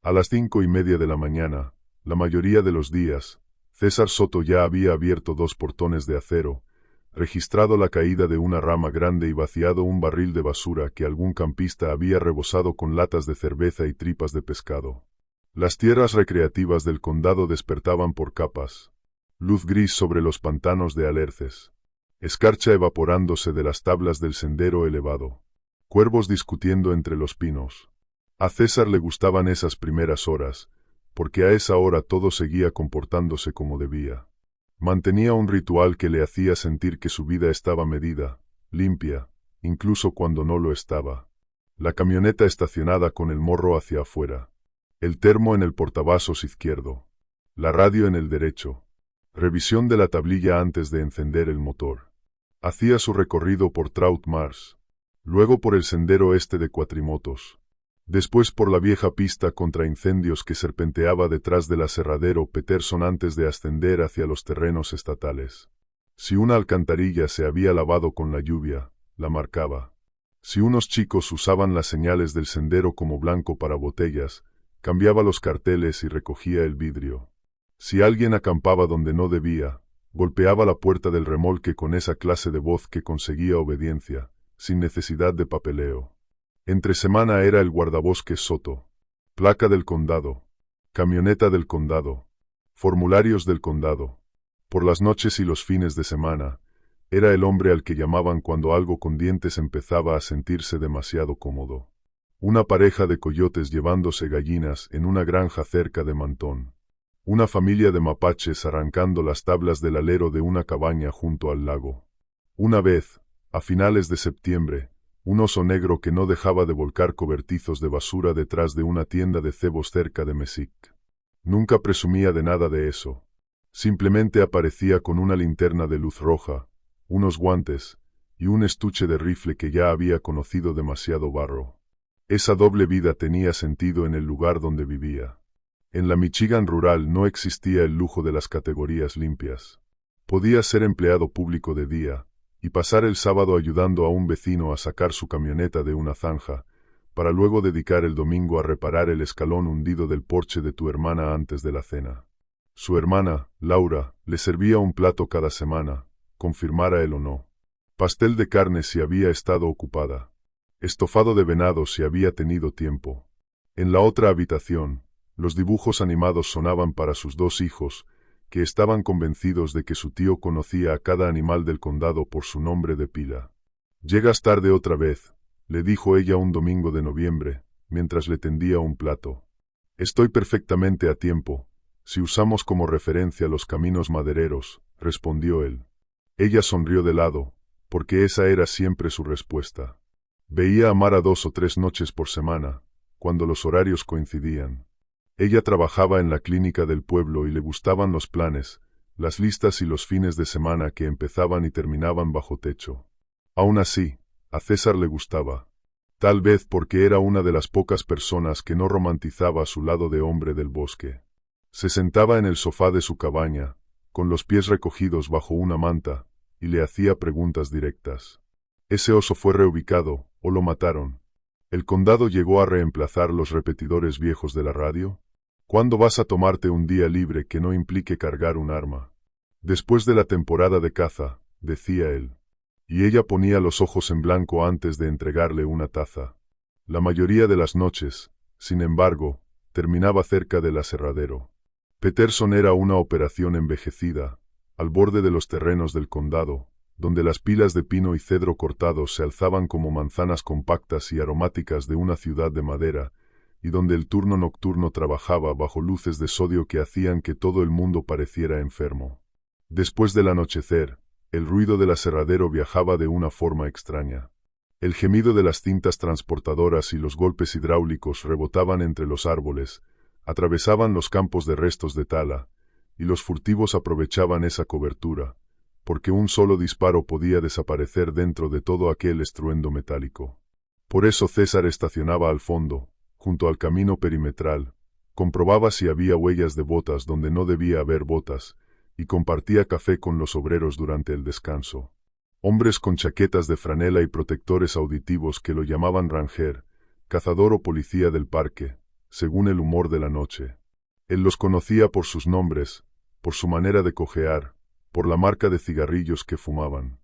A las 5:30 de la mañana, la mayoría de los días, César Soto ya había abierto 2 portones de acero, registrado la caída de una rama grande y vaciado un barril de basura que algún campista había rebosado con latas de cerveza y tripas de pescado. Las tierras recreativas del condado despertaban por capas. Luz gris sobre los pantanos de alerces. Escarcha evaporándose de las tablas del sendero elevado. Cuervos discutiendo entre los pinos. A César le gustaban esas primeras horas, porque a esa hora todo seguía comportándose como debía. Mantenía un ritual que le hacía sentir que su vida estaba medida, limpia, incluso cuando no lo estaba. La camioneta estacionada con el morro hacia afuera. El termo en el portavasos izquierdo. La radio en el derecho. Revisión de la tablilla antes de encender el motor. Hacía su recorrido por Trout Mars. Luego por el sendero este de Cuatrimotos. Después por la vieja pista contra incendios que serpenteaba detrás del aserradero Peterson antes de ascender hacia los terrenos estatales. Si una alcantarilla se había lavado con la lluvia, la marcaba. Si unos chicos usaban las señales del sendero como blanco para botellas, cambiaba los carteles y recogía el vidrio. Si alguien acampaba donde no debía, golpeaba la puerta del remolque con esa clase de voz que conseguía obediencia, sin necesidad de papeleo. Entre semana era el guardabosques Soto. Placa del condado. Camioneta del condado. Formularios del condado. Por las noches y los fines de semana, era el hombre al que llamaban cuando algo con dientes empezaba a sentirse demasiado cómodo. Una pareja de coyotes llevándose gallinas en una granja cerca de Mantón. Una familia de mapaches arrancando las tablas del alero de una cabaña junto al lago. Una vez, a finales de septiembre, un oso negro que no dejaba de volcar cobertizos de basura detrás de una tienda de cebos cerca de Mesic. Nunca presumía de nada de eso. Simplemente aparecía con una linterna de luz roja, unos guantes, y un estuche de rifle que ya había conocido demasiado barro. Esa doble vida tenía sentido en el lugar donde vivía. En la Michigan rural no existía el lujo de las categorías limpias. Podía ser empleado público de día, y pasar el sábado ayudando a un vecino a sacar su camioneta de una zanja, para luego dedicar el domingo a reparar el escalón hundido del porche de tu hermana antes de la cena. Su hermana, Laura, le servía un plato cada semana, confirmara él o no. Pastel de carne si había estado ocupada. Estofado de venado si había tenido tiempo. En la otra habitación, los dibujos animados sonaban para sus 2 hijos, que estaban convencidos de que su tío conocía a cada animal del condado por su nombre de pila. «Llegas tarde otra vez», le dijo ella un domingo de noviembre, mientras le tendía un plato. «Estoy perfectamente a tiempo, si usamos como referencia los caminos madereros», respondió él. Ella sonrió de lado, porque esa era siempre su respuesta. Veía a Mara 2 o 3 noches por semana, cuando los horarios coincidían. Ella trabajaba en la clínica del pueblo y le gustaban los planes, las listas y los fines de semana que empezaban y terminaban bajo techo. Aún así, a César le gustaba. Tal vez porque era una de las pocas personas que no romantizaba su lado de hombre del bosque. Se sentaba en el sofá de su cabaña, con los pies recogidos bajo una manta, y le hacía preguntas directas. ¿Ese oso fue reubicado, o lo mataron? ¿El condado llegó a reemplazar los repetidores viejos de la radio? ¿Cuándo vas a tomarte un día libre que no implique cargar un arma? Después de la temporada de caza, decía él. Y ella ponía los ojos en blanco antes de entregarle una taza. La mayoría de las noches, sin embargo, terminaba cerca del aserradero. Peterson era una operación envejecida, al borde de los terrenos del condado, donde las pilas de pino y cedro cortados se alzaban como manzanas compactas y aromáticas de una ciudad de madera, y donde el turno nocturno trabajaba bajo luces de sodio que hacían que todo el mundo pareciera enfermo. Después del anochecer, el ruido del aserradero viajaba de una forma extraña. El gemido de las cintas transportadoras y los golpes hidráulicos rebotaban entre los árboles, atravesaban los campos de restos de tala, y los furtivos aprovechaban esa cobertura, porque un solo disparo podía desaparecer dentro de todo aquel estruendo metálico. Por eso César estacionaba al fondo, junto al camino perimetral, comprobaba si había huellas de botas donde no debía haber botas, y compartía café con los obreros durante el descanso. Hombres con chaquetas de franela y protectores auditivos que lo llamaban ranger, cazador o policía del parque, según el humor de la noche. Él los conocía por sus nombres, por su manera de cojear, por la marca de cigarrillos que fumaban.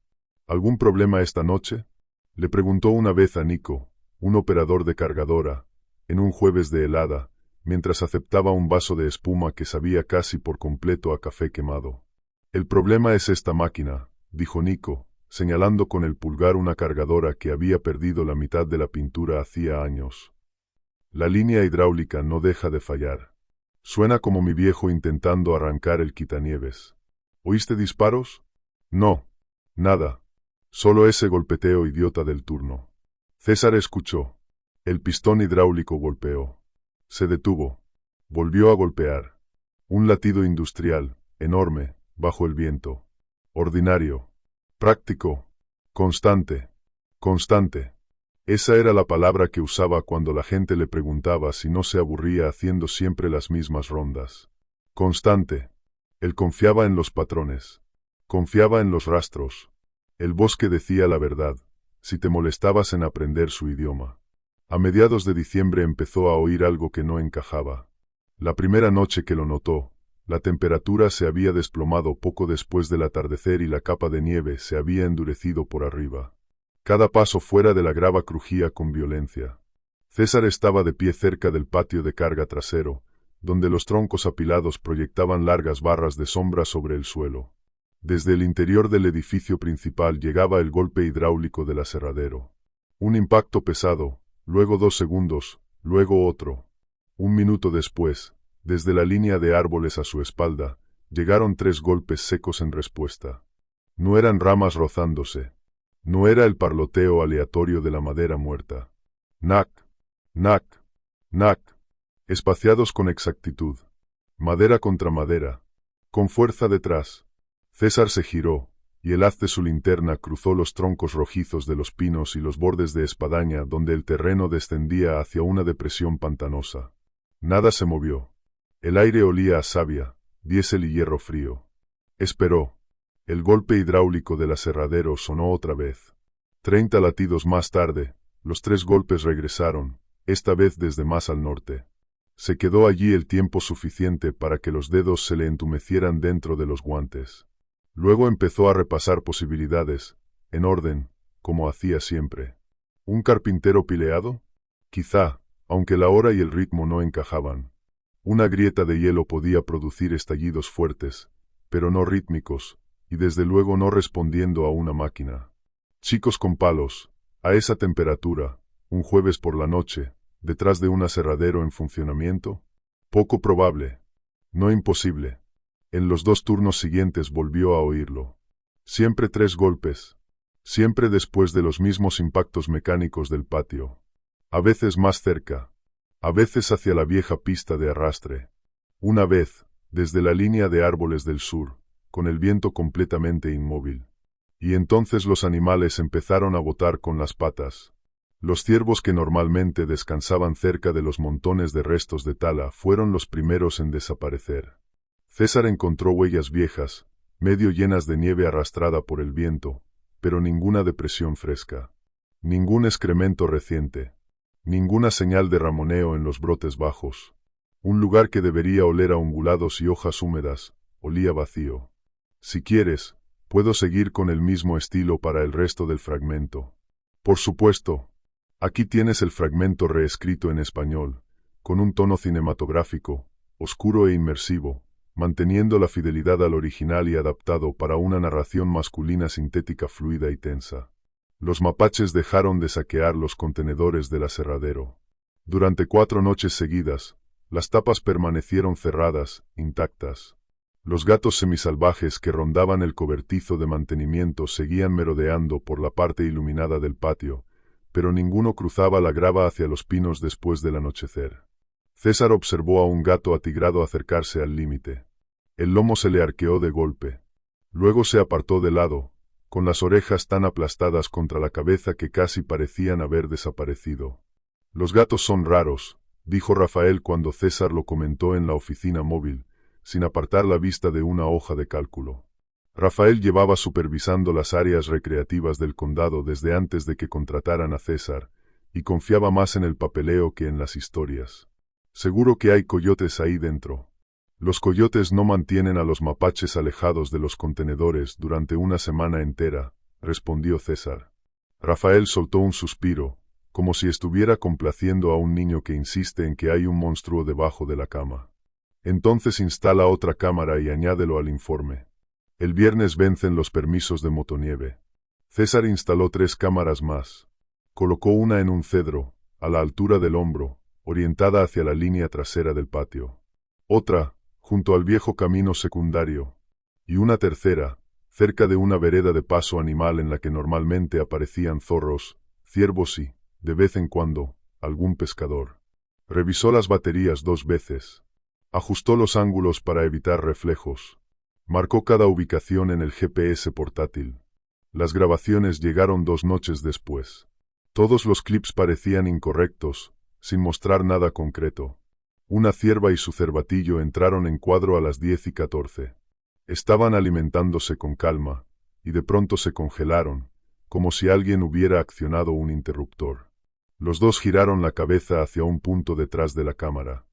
¿Algún problema esta noche?, le preguntó una vez a Nico, un operador de cargadora, en un jueves de helada, mientras aceptaba un vaso de espuma que sabía casi por completo a café quemado. El problema es esta máquina, dijo Nico, señalando con el pulgar una cargadora que había perdido la mitad de la pintura hacía años. La línea hidráulica no deja de fallar. Suena como mi viejo intentando arrancar el quitanieves. ¿Oíste disparos? No. Nada. Solo ese golpeteo idiota del turno. César escuchó. El pistón hidráulico golpeó. Se detuvo. Volvió a golpear. Un latido industrial, enorme, bajo el viento. Ordinario. Práctico. Constante. Constante. Esa era la palabra que usaba cuando la gente le preguntaba si no se aburría haciendo siempre las mismas rondas. Constante. Él confiaba en los patrones. Confiaba en los rastros. El bosque decía la verdad, si te molestabas en aprender su idioma. A mediados de diciembre empezó a oír algo que no encajaba. La primera noche que lo notó, la temperatura se había desplomado poco después del atardecer y la capa de nieve se había endurecido por arriba. Cada paso fuera de la grava crujía con violencia. César estaba de pie cerca del patio de carga trasero, donde los troncos apilados proyectaban largas barras de sombra sobre el suelo. Desde el interior del edificio principal llegaba el golpe hidráulico del aserradero. Un impacto pesado, luego 2 segundos, luego otro. 1 minuto después, desde la línea de árboles a su espalda, llegaron 3 golpes secos en respuesta. No eran ramas rozándose. No era el parloteo aleatorio de la madera muerta. Knack, knack, knack, espaciados con exactitud. Madera contra madera. Con fuerza detrás. César se giró, y el haz de su linterna cruzó los troncos rojizos de los pinos y los bordes de espadaña donde el terreno descendía hacia una depresión pantanosa. Nada se movió. El aire olía a savia, diésel y hierro frío. Esperó. El golpe hidráulico del aserradero sonó otra vez. 30 latidos más tarde, los 3 golpes regresaron, esta vez desde más al norte. Se quedó allí el tiempo suficiente para que los dedos se le entumecieran dentro de los guantes. Luego empezó a repasar posibilidades, en orden, como hacía siempre. ¿Un carpintero pileado? Quizá, aunque la hora y el ritmo no encajaban. Una grieta de hielo podía producir estallidos fuertes, pero no rítmicos, y desde luego no respondiendo a una máquina. Chicos con palos, a esa temperatura, un jueves por la noche, detrás de un aserradero en funcionamiento. Poco probable. No imposible. En los 2 turnos siguientes volvió a oírlo. Siempre 3 golpes. Siempre después de los mismos impactos mecánicos del patio. A veces más cerca. A veces hacia la vieja pista de arrastre. Una vez, desde la línea de árboles del sur, con el viento completamente inmóvil. Y entonces los animales empezaron a botar con las patas. Los ciervos que normalmente descansaban cerca de los montones de restos de tala fueron los primeros en desaparecer. César encontró huellas viejas, medio llenas de nieve arrastrada por el viento, pero ninguna depresión fresca. Ningún excremento reciente. Ninguna señal de ramoneo en los brotes bajos. Un lugar que debería oler a ungulados y hojas húmedas, olía vacío. Si quieres, puedo seguir con el mismo estilo para el resto del fragmento. Por supuesto. Aquí tienes el fragmento reescrito en español, con un tono cinematográfico, oscuro e inmersivo, manteniendo la fidelidad al original y adaptado para una narración masculina sintética fluida y tensa. Los mapaches dejaron de saquear los contenedores del aserradero. Durante 4 noches seguidas, las tapas permanecieron cerradas, intactas. Los gatos semisalvajes que rondaban el cobertizo de mantenimiento seguían merodeando por la parte iluminada del patio, pero ninguno cruzaba la grava hacia los pinos después del anochecer. César observó a un gato atigrado acercarse al límite. El lomo se le arqueó de golpe. Luego se apartó de lado, con las orejas tan aplastadas contra la cabeza que casi parecían haber desaparecido. Los gatos son raros, dijo Rafael cuando César lo comentó en la oficina móvil, sin apartar la vista de una hoja de cálculo. Rafael llevaba supervisando las áreas recreativas del condado desde antes de que contrataran a César, y confiaba más en el papeleo que en las historias. Seguro que hay coyotes ahí dentro. Los coyotes no mantienen a los mapaches alejados de los contenedores durante una semana entera, respondió César. Rafael soltó un suspiro, como si estuviera complaciendo a un niño que insiste en que hay un monstruo debajo de la cama. Entonces instala otra cámara y añádelo al informe. El viernes vencen los permisos de motonieve. César instaló 3 cámaras más. Colocó una en un cedro, a la altura del hombro, orientada hacia la línea trasera del patio. Otra, junto al viejo camino secundario. Y una tercera, cerca de una vereda de paso animal en la que normalmente aparecían zorros, ciervos y, de vez en cuando, algún pescador. Revisó las baterías 2 veces. Ajustó los ángulos para evitar reflejos. Marcó cada ubicación en el GPS portátil. Las grabaciones llegaron 2 noches después. Todos los clips parecían incorrectos, sin mostrar nada concreto. Una cierva y su cervatillo entraron en cuadro a las 10:14. Estaban alimentándose con calma, y de pronto se congelaron, como si alguien hubiera accionado un interruptor. Los dos giraron la cabeza hacia un punto detrás de la cámara.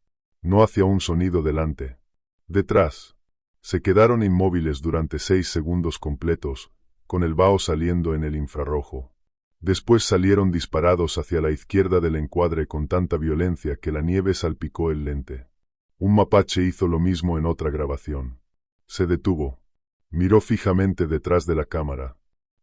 No hacia un sonido delante. Detrás. Se quedaron inmóviles durante 6 segundos completos, con el vaho saliendo en el infrarrojo. Después salieron disparados hacia la izquierda del encuadre con tanta violencia que la nieve salpicó el lente. Un mapache hizo lo mismo en otra grabación. Se detuvo. Miró fijamente detrás de la cámara.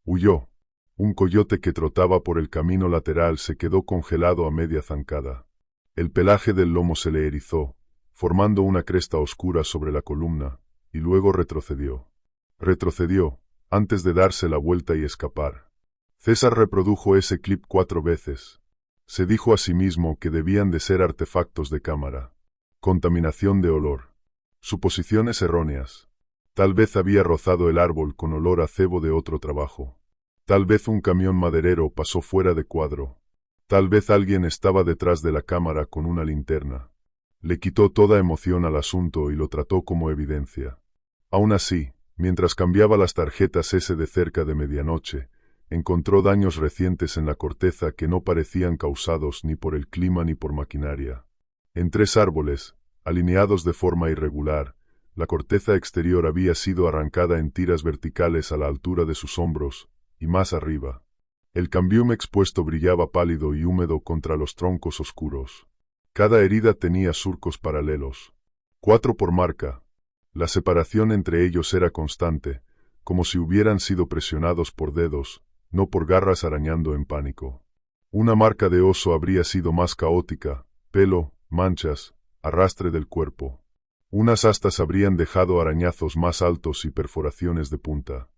Huyó. Un coyote que trotaba por el camino lateral se quedó congelado a media zancada. El pelaje del lomo se le erizó, formando una cresta oscura sobre la columna, y luego retrocedió. Retrocedió, antes de darse la vuelta y escapar. César reprodujo ese clip 4 veces. Se dijo a sí mismo que debían de ser artefactos de cámara. Contaminación de olor. Suposiciones erróneas. Tal vez había rozado el árbol con olor a cebo de otro trabajo. Tal vez un camión maderero pasó fuera de cuadro. Tal vez alguien estaba detrás de la cámara con una linterna. Le quitó toda emoción al asunto y lo trató como evidencia. Aún así, mientras cambiaba las tarjetas ese de cerca de medianoche, encontró daños recientes en la corteza que no parecían causados ni por el clima ni por maquinaria. En 3 árboles, alineados de forma irregular, la corteza exterior había sido arrancada en tiras verticales a la altura de sus hombros, y más arriba. El cambium expuesto brillaba pálido y húmedo contra los troncos oscuros. Cada herida tenía surcos paralelos. 4 por marca. La separación entre ellos era constante, como si hubieran sido presionados por dedos, no por garras arañando en pánico. Una marca de oso habría sido más caótica, pelo, manchas, arrastre del cuerpo. Unas astas habrían dejado arañazos más altos y perforaciones de punta.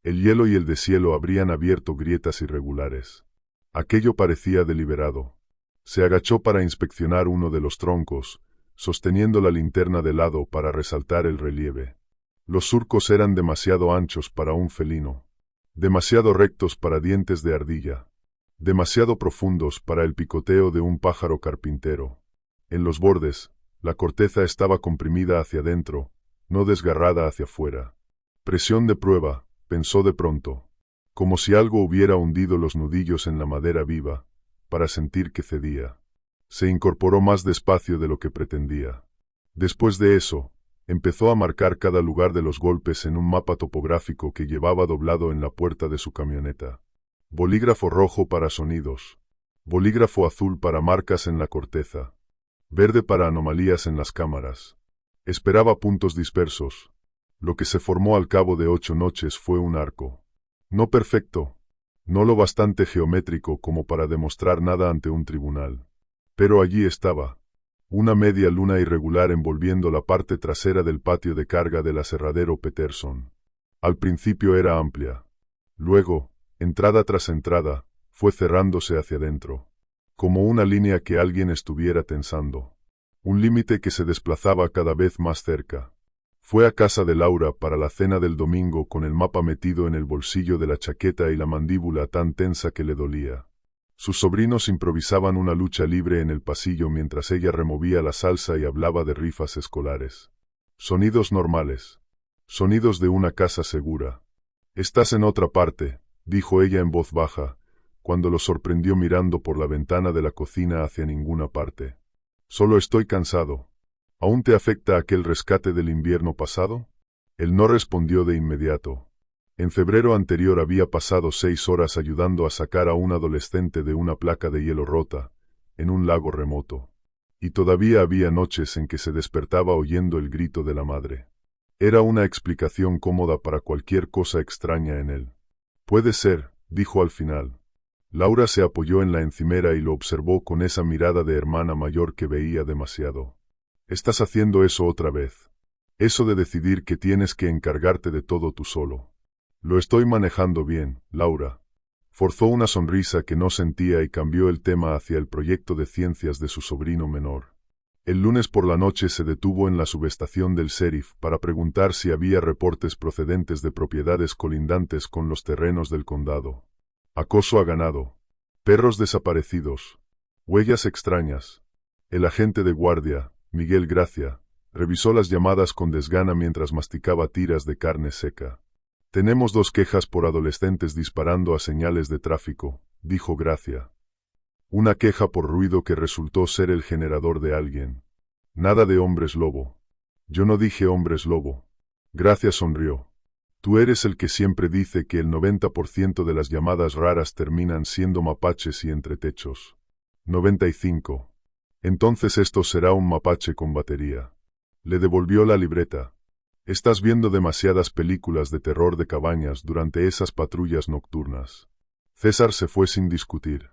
El hielo y el deshielo habrían abierto grietas irregulares. Aquello parecía deliberado. Se agachó para inspeccionar uno de los troncos, sosteniendo la linterna de lado para resaltar el relieve. Los surcos eran demasiado anchos para un felino. Demasiado rectos para dientes de ardilla. Demasiado profundos para el picoteo de un pájaro carpintero. En los bordes, la corteza estaba comprimida hacia adentro, no desgarrada hacia afuera. Presión de prueba, pensó de pronto, como si algo hubiera hundido los nudillos en la madera viva, para sentir que cedía. Se incorporó más despacio de lo que pretendía. Después de eso, empezó a marcar cada lugar de los golpes en un mapa topográfico que llevaba doblado en la puerta de su camioneta. Bolígrafo rojo para sonidos. Bolígrafo azul para marcas en la corteza. Verde para anomalías en las cámaras. Esperaba puntos dispersos. Lo que se formó al cabo de 8 noches fue un arco. No perfecto. No lo bastante geométrico como para demostrar nada ante un tribunal. Pero allí estaba. Una media luna irregular envolviendo la parte trasera del patio de carga del aserradero Peterson. Al principio era amplia. Luego, entrada tras entrada, fue cerrándose hacia adentro. Como una línea que alguien estuviera tensando. Un límite que se desplazaba cada vez más cerca. Fue a casa de Laura para la cena del domingo con el mapa metido en el bolsillo de la chaqueta y la mandíbula tan tensa que le dolía. Sus sobrinos improvisaban una lucha libre en el pasillo mientras ella removía la salsa y hablaba de rifas escolares. Sonidos normales. Sonidos de una casa segura. «Estás en otra parte», dijo ella en voz baja, cuando lo sorprendió mirando por la ventana de la cocina hacia ninguna parte. Solo estoy cansado. ¿Aún te afecta aquel rescate del invierno pasado? Él no respondió de inmediato. En febrero anterior había pasado 6 horas ayudando a sacar a un adolescente de una placa de hielo rota, en un lago remoto. Y todavía había noches en que se despertaba oyendo el grito de la madre. Era una explicación cómoda para cualquier cosa extraña en él. Puede ser, dijo al final. Laura se apoyó en la encimera y lo observó con esa mirada de hermana mayor que veía demasiado. Estás haciendo eso otra vez. Eso de decidir que tienes que encargarte de todo tú solo. Lo estoy manejando bien, Laura. Forzó una sonrisa que no sentía y cambió el tema hacia el proyecto de ciencias de su sobrino menor. El lunes por la noche se detuvo en la subestación del sheriff para preguntar si había reportes procedentes de propiedades colindantes con los terrenos del condado. Acoso a ganado. Perros desaparecidos. Huellas extrañas. El agente de guardia, Miguel Gracia, revisó las llamadas con desgana mientras masticaba tiras de carne seca. Tenemos 2 quejas por adolescentes disparando a señales de tráfico, dijo Gracia. Una queja por ruido que resultó ser el generador de alguien. Nada de hombres lobo. Yo no dije hombres lobo. Gracia sonrió. Tú eres el que siempre dice que el 90% de las llamadas raras terminan siendo mapaches y entretechos. 95. Entonces esto será un mapache con batería. Le devolvió la libreta. Estás viendo demasiadas películas de terror de cabañas durante esas patrullas nocturnas. César se fue sin discutir.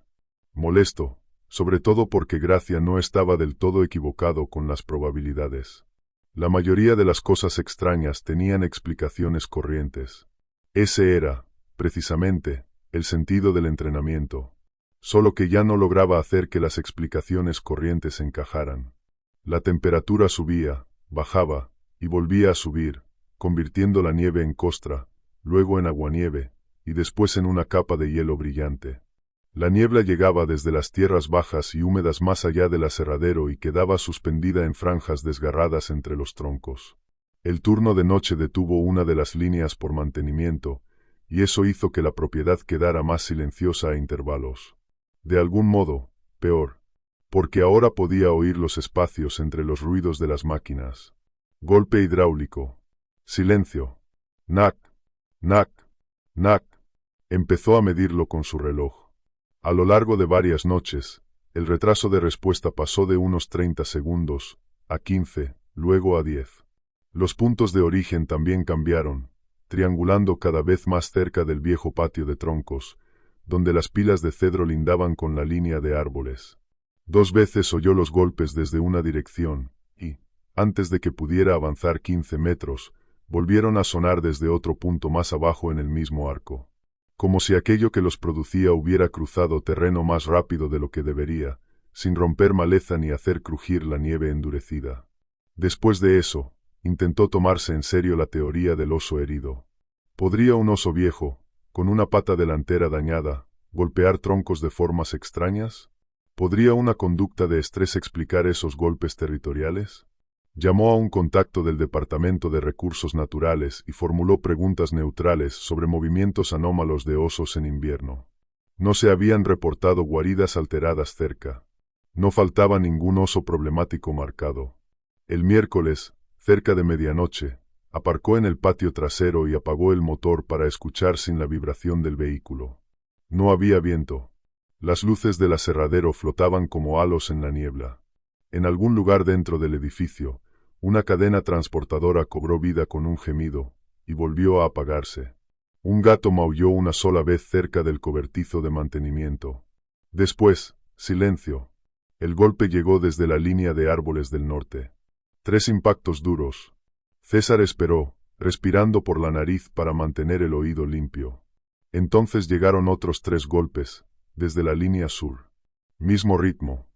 Molesto, sobre todo porque Gracia no estaba del todo equivocado con las probabilidades. La mayoría de las cosas extrañas tenían explicaciones corrientes. Ese era, precisamente, el sentido del entrenamiento. Solo que ya no lograba hacer que las explicaciones corrientes encajaran. La temperatura subía, bajaba, y volvía a subir, convirtiendo la nieve en costra, luego en aguanieve, y después en una capa de hielo brillante. La niebla llegaba desde las tierras bajas y húmedas más allá del aserradero y quedaba suspendida en franjas desgarradas entre los troncos. El turno de noche detuvo una de las líneas por mantenimiento, y eso hizo que la propiedad quedara más silenciosa a intervalos. De algún modo, peor, porque ahora podía oír los espacios entre los ruidos de las máquinas. Golpe hidráulico. Silencio. Nac, nac, nac. Empezó a medirlo con su reloj. A lo largo de varias noches, el retraso de respuesta pasó de unos 30 segundos, a 15, luego a 10. Los puntos de origen también cambiaron, triangulando cada vez más cerca del viejo patio de troncos, donde las pilas de cedro lindaban con la línea de árboles. 2 veces oyó los golpes desde una dirección, y, antes de que pudiera avanzar 15 metros, volvieron a sonar desde otro punto más abajo en el mismo arco. Como si aquello que los producía hubiera cruzado terreno más rápido de lo que debería, sin romper maleza ni hacer crujir la nieve endurecida. Después de eso, intentó tomarse en serio la teoría del oso herido. ¿Podría un oso viejo, con una pata delantera dañada, golpear troncos de formas extrañas? ¿Podría una conducta de estrés explicar esos golpes territoriales? Llamó a un contacto del Departamento de Recursos Naturales y formuló preguntas neutrales sobre movimientos anómalos de osos en invierno. No se habían reportado guaridas alteradas cerca. No faltaba ningún oso problemático marcado. El miércoles, cerca de medianoche, aparcó en el patio trasero y apagó el motor para escuchar sin la vibración del vehículo. No había viento. Las luces del aserradero flotaban como halos en la niebla. En algún lugar dentro del edificio, una cadena transportadora cobró vida con un gemido, y volvió a apagarse. Un gato maulló una sola vez cerca del cobertizo de mantenimiento. Después, silencio. El golpe llegó desde la línea de árboles del norte. 3 impactos duros. César esperó, respirando por la nariz para mantener el oído limpio. Entonces llegaron otros 3 golpes, desde la línea sur. Mismo ritmo.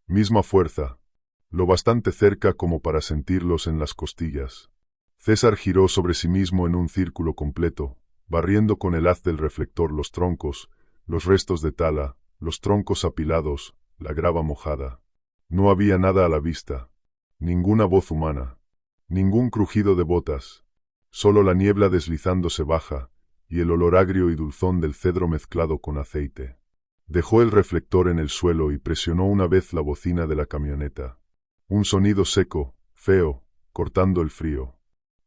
Misma fuerza. Lo bastante cerca como para sentirlos en las costillas. César giró sobre sí mismo en un círculo completo, barriendo con el haz del reflector los troncos, los restos de tala, los troncos apilados, la grava mojada. No había nada a la vista. Ninguna voz humana. Ningún crujido de botas. Solo la niebla deslizándose baja, y el olor agrio y dulzón del cedro mezclado con aceite. Dejó el reflector en el suelo y presionó una vez la bocina de la camioneta. Un sonido seco, feo, cortando el frío.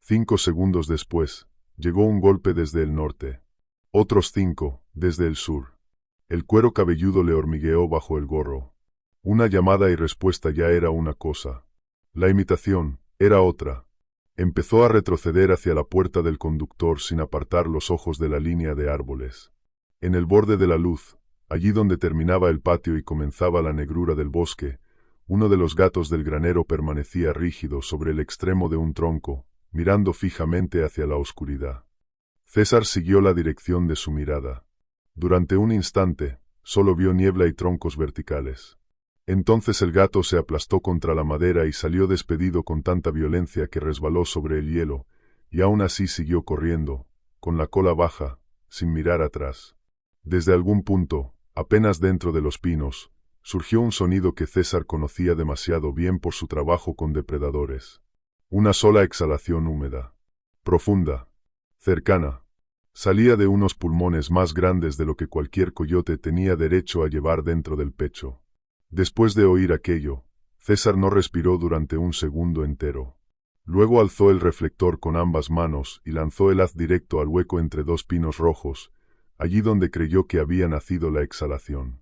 5 segundos después, llegó un golpe desde el norte. Otros 5, desde el sur. El cuero cabelludo le hormigueó bajo el gorro. Una llamada y respuesta ya era una cosa. La imitación era otra. Empezó a retroceder hacia la puerta del conductor sin apartar los ojos de la línea de árboles. En el borde de la luz, allí donde terminaba el patio y comenzaba la negrura del bosque, uno de los gatos del granero permanecía rígido sobre el extremo de un tronco, mirando fijamente hacia la oscuridad. César siguió la dirección de su mirada. Durante un instante, solo vio niebla y troncos verticales. Entonces el gato se aplastó contra la madera y salió despedido con tanta violencia que resbaló sobre el hielo, y aún así siguió corriendo, con la cola baja, sin mirar atrás. Desde algún punto, apenas dentro de los pinos, surgió un sonido que César conocía demasiado bien por su trabajo con depredadores. Una sola exhalación húmeda, profunda, cercana. Salía de unos pulmones más grandes de lo que cualquier coyote tenía derecho a llevar dentro del pecho. Después de oír aquello, César no respiró durante un segundo entero. Luego alzó el reflector con ambas manos y lanzó el haz directo al hueco entre dos pinos rojos, allí donde creyó que había nacido la exhalación.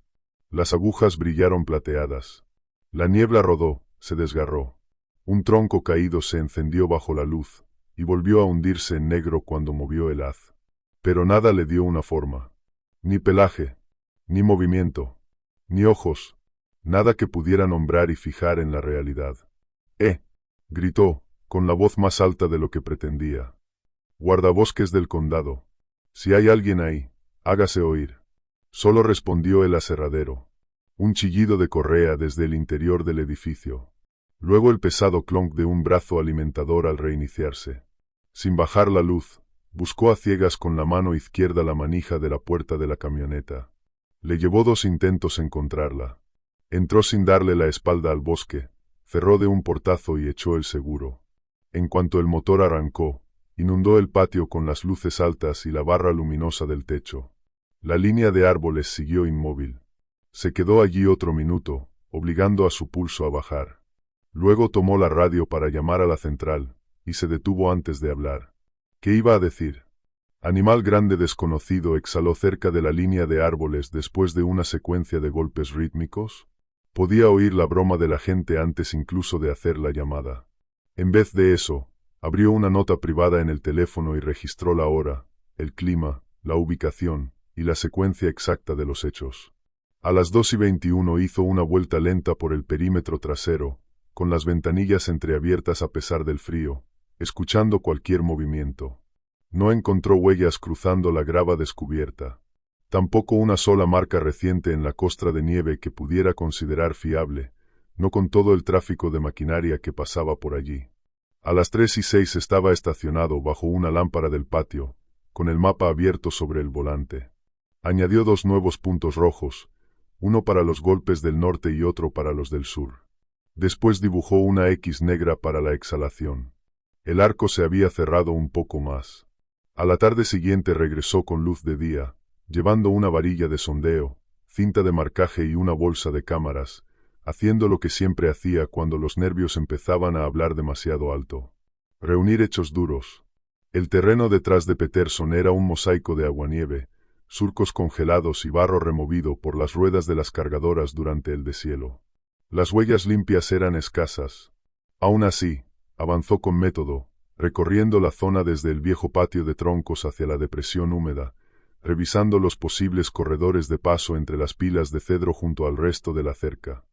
Las agujas brillaron plateadas. La niebla rodó, se desgarró. Un tronco caído se encendió bajo la luz, y volvió a hundirse en negro cuando movió el haz. Pero nada le dio una forma. Ni pelaje, ni movimiento, ni ojos, nada que pudiera nombrar y fijar en la realidad. Gritó, con la voz más alta de lo que pretendía. Guardabosques del condado. Si hay alguien ahí, hágase oír. Solo respondió el aserradero. Un chillido de correa desde el interior del edificio. Luego el pesado clonk de un brazo alimentador al reiniciarse. Sin bajar la luz, buscó a ciegas con la mano izquierda la manija de la puerta de la camioneta. Le llevó 2 intentos encontrarla. Entró sin darle la espalda al bosque, cerró de un portazo y echó el seguro. En cuanto el motor arrancó, inundó el patio con las luces altas y la barra luminosa del techo. La línea de árboles siguió inmóvil. Se quedó allí otro minuto, obligando a su pulso a bajar. Luego tomó la radio para llamar a la central, y se detuvo antes de hablar. ¿Qué iba a decir? Animal grande desconocido exhaló cerca de la línea de árboles después de una secuencia de golpes rítmicos. Podía oír la broma de la gente antes incluso de hacer la llamada. En vez de eso, abrió una nota privada en el teléfono y registró la hora, el clima, la ubicación y la secuencia exacta de los hechos. A las 2:21 hizo una vuelta lenta por el perímetro trasero, con las ventanillas entreabiertas a pesar del frío, escuchando cualquier movimiento. No encontró huellas cruzando la grava descubierta. Tampoco una sola marca reciente en la costra de nieve que pudiera considerar fiable, no con todo el tráfico de maquinaria que pasaba por allí. A las 3:06 estaba estacionado bajo una lámpara del patio, con el mapa abierto sobre el volante. Añadió 2 nuevos puntos rojos, uno para los golpes del norte y otro para los del sur. Después dibujó una X negra para la exhalación. El arco se había cerrado un poco más. A la tarde siguiente regresó con luz de día, llevando una varilla de sondeo, cinta de marcaje y una bolsa de cámaras, haciendo lo que siempre hacía cuando los nervios empezaban a hablar demasiado alto. Reunir hechos duros. El terreno detrás de Peterson era un mosaico de aguanieve, surcos congelados y barro removido por las ruedas de las cargadoras durante el deshielo. Las huellas limpias eran escasas. Aún así, avanzó con método, recorriendo la zona desde el viejo patio de troncos hacia la depresión húmeda, revisando los posibles corredores de paso entre las pilas de cedro junto al resto de la cerca.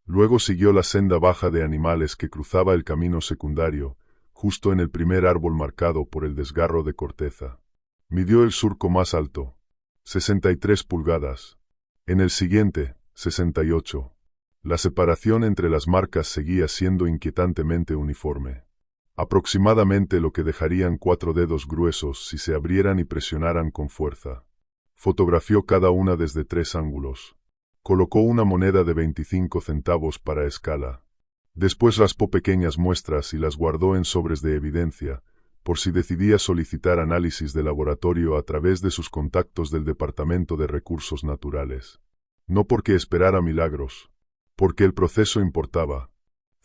Luego siguió la senda baja de animales que cruzaba el camino secundario, justo en el primer árbol marcado por el desgarro de corteza. Midió el surco más alto, 63 pulgadas. En el siguiente, 68. La separación entre las marcas seguía siendo inquietantemente uniforme. Aproximadamente lo que dejarían 4 dedos gruesos si se abrieran y presionaran con fuerza. Fotografió cada una desde 3 ángulos. Colocó una moneda de 25 centavos para escala. Después raspó pequeñas muestras y las guardó en sobres de evidencia, por si decidía solicitar análisis de laboratorio a través de sus contactos del Departamento de Recursos Naturales. No porque esperara milagros, porque el proceso importaba.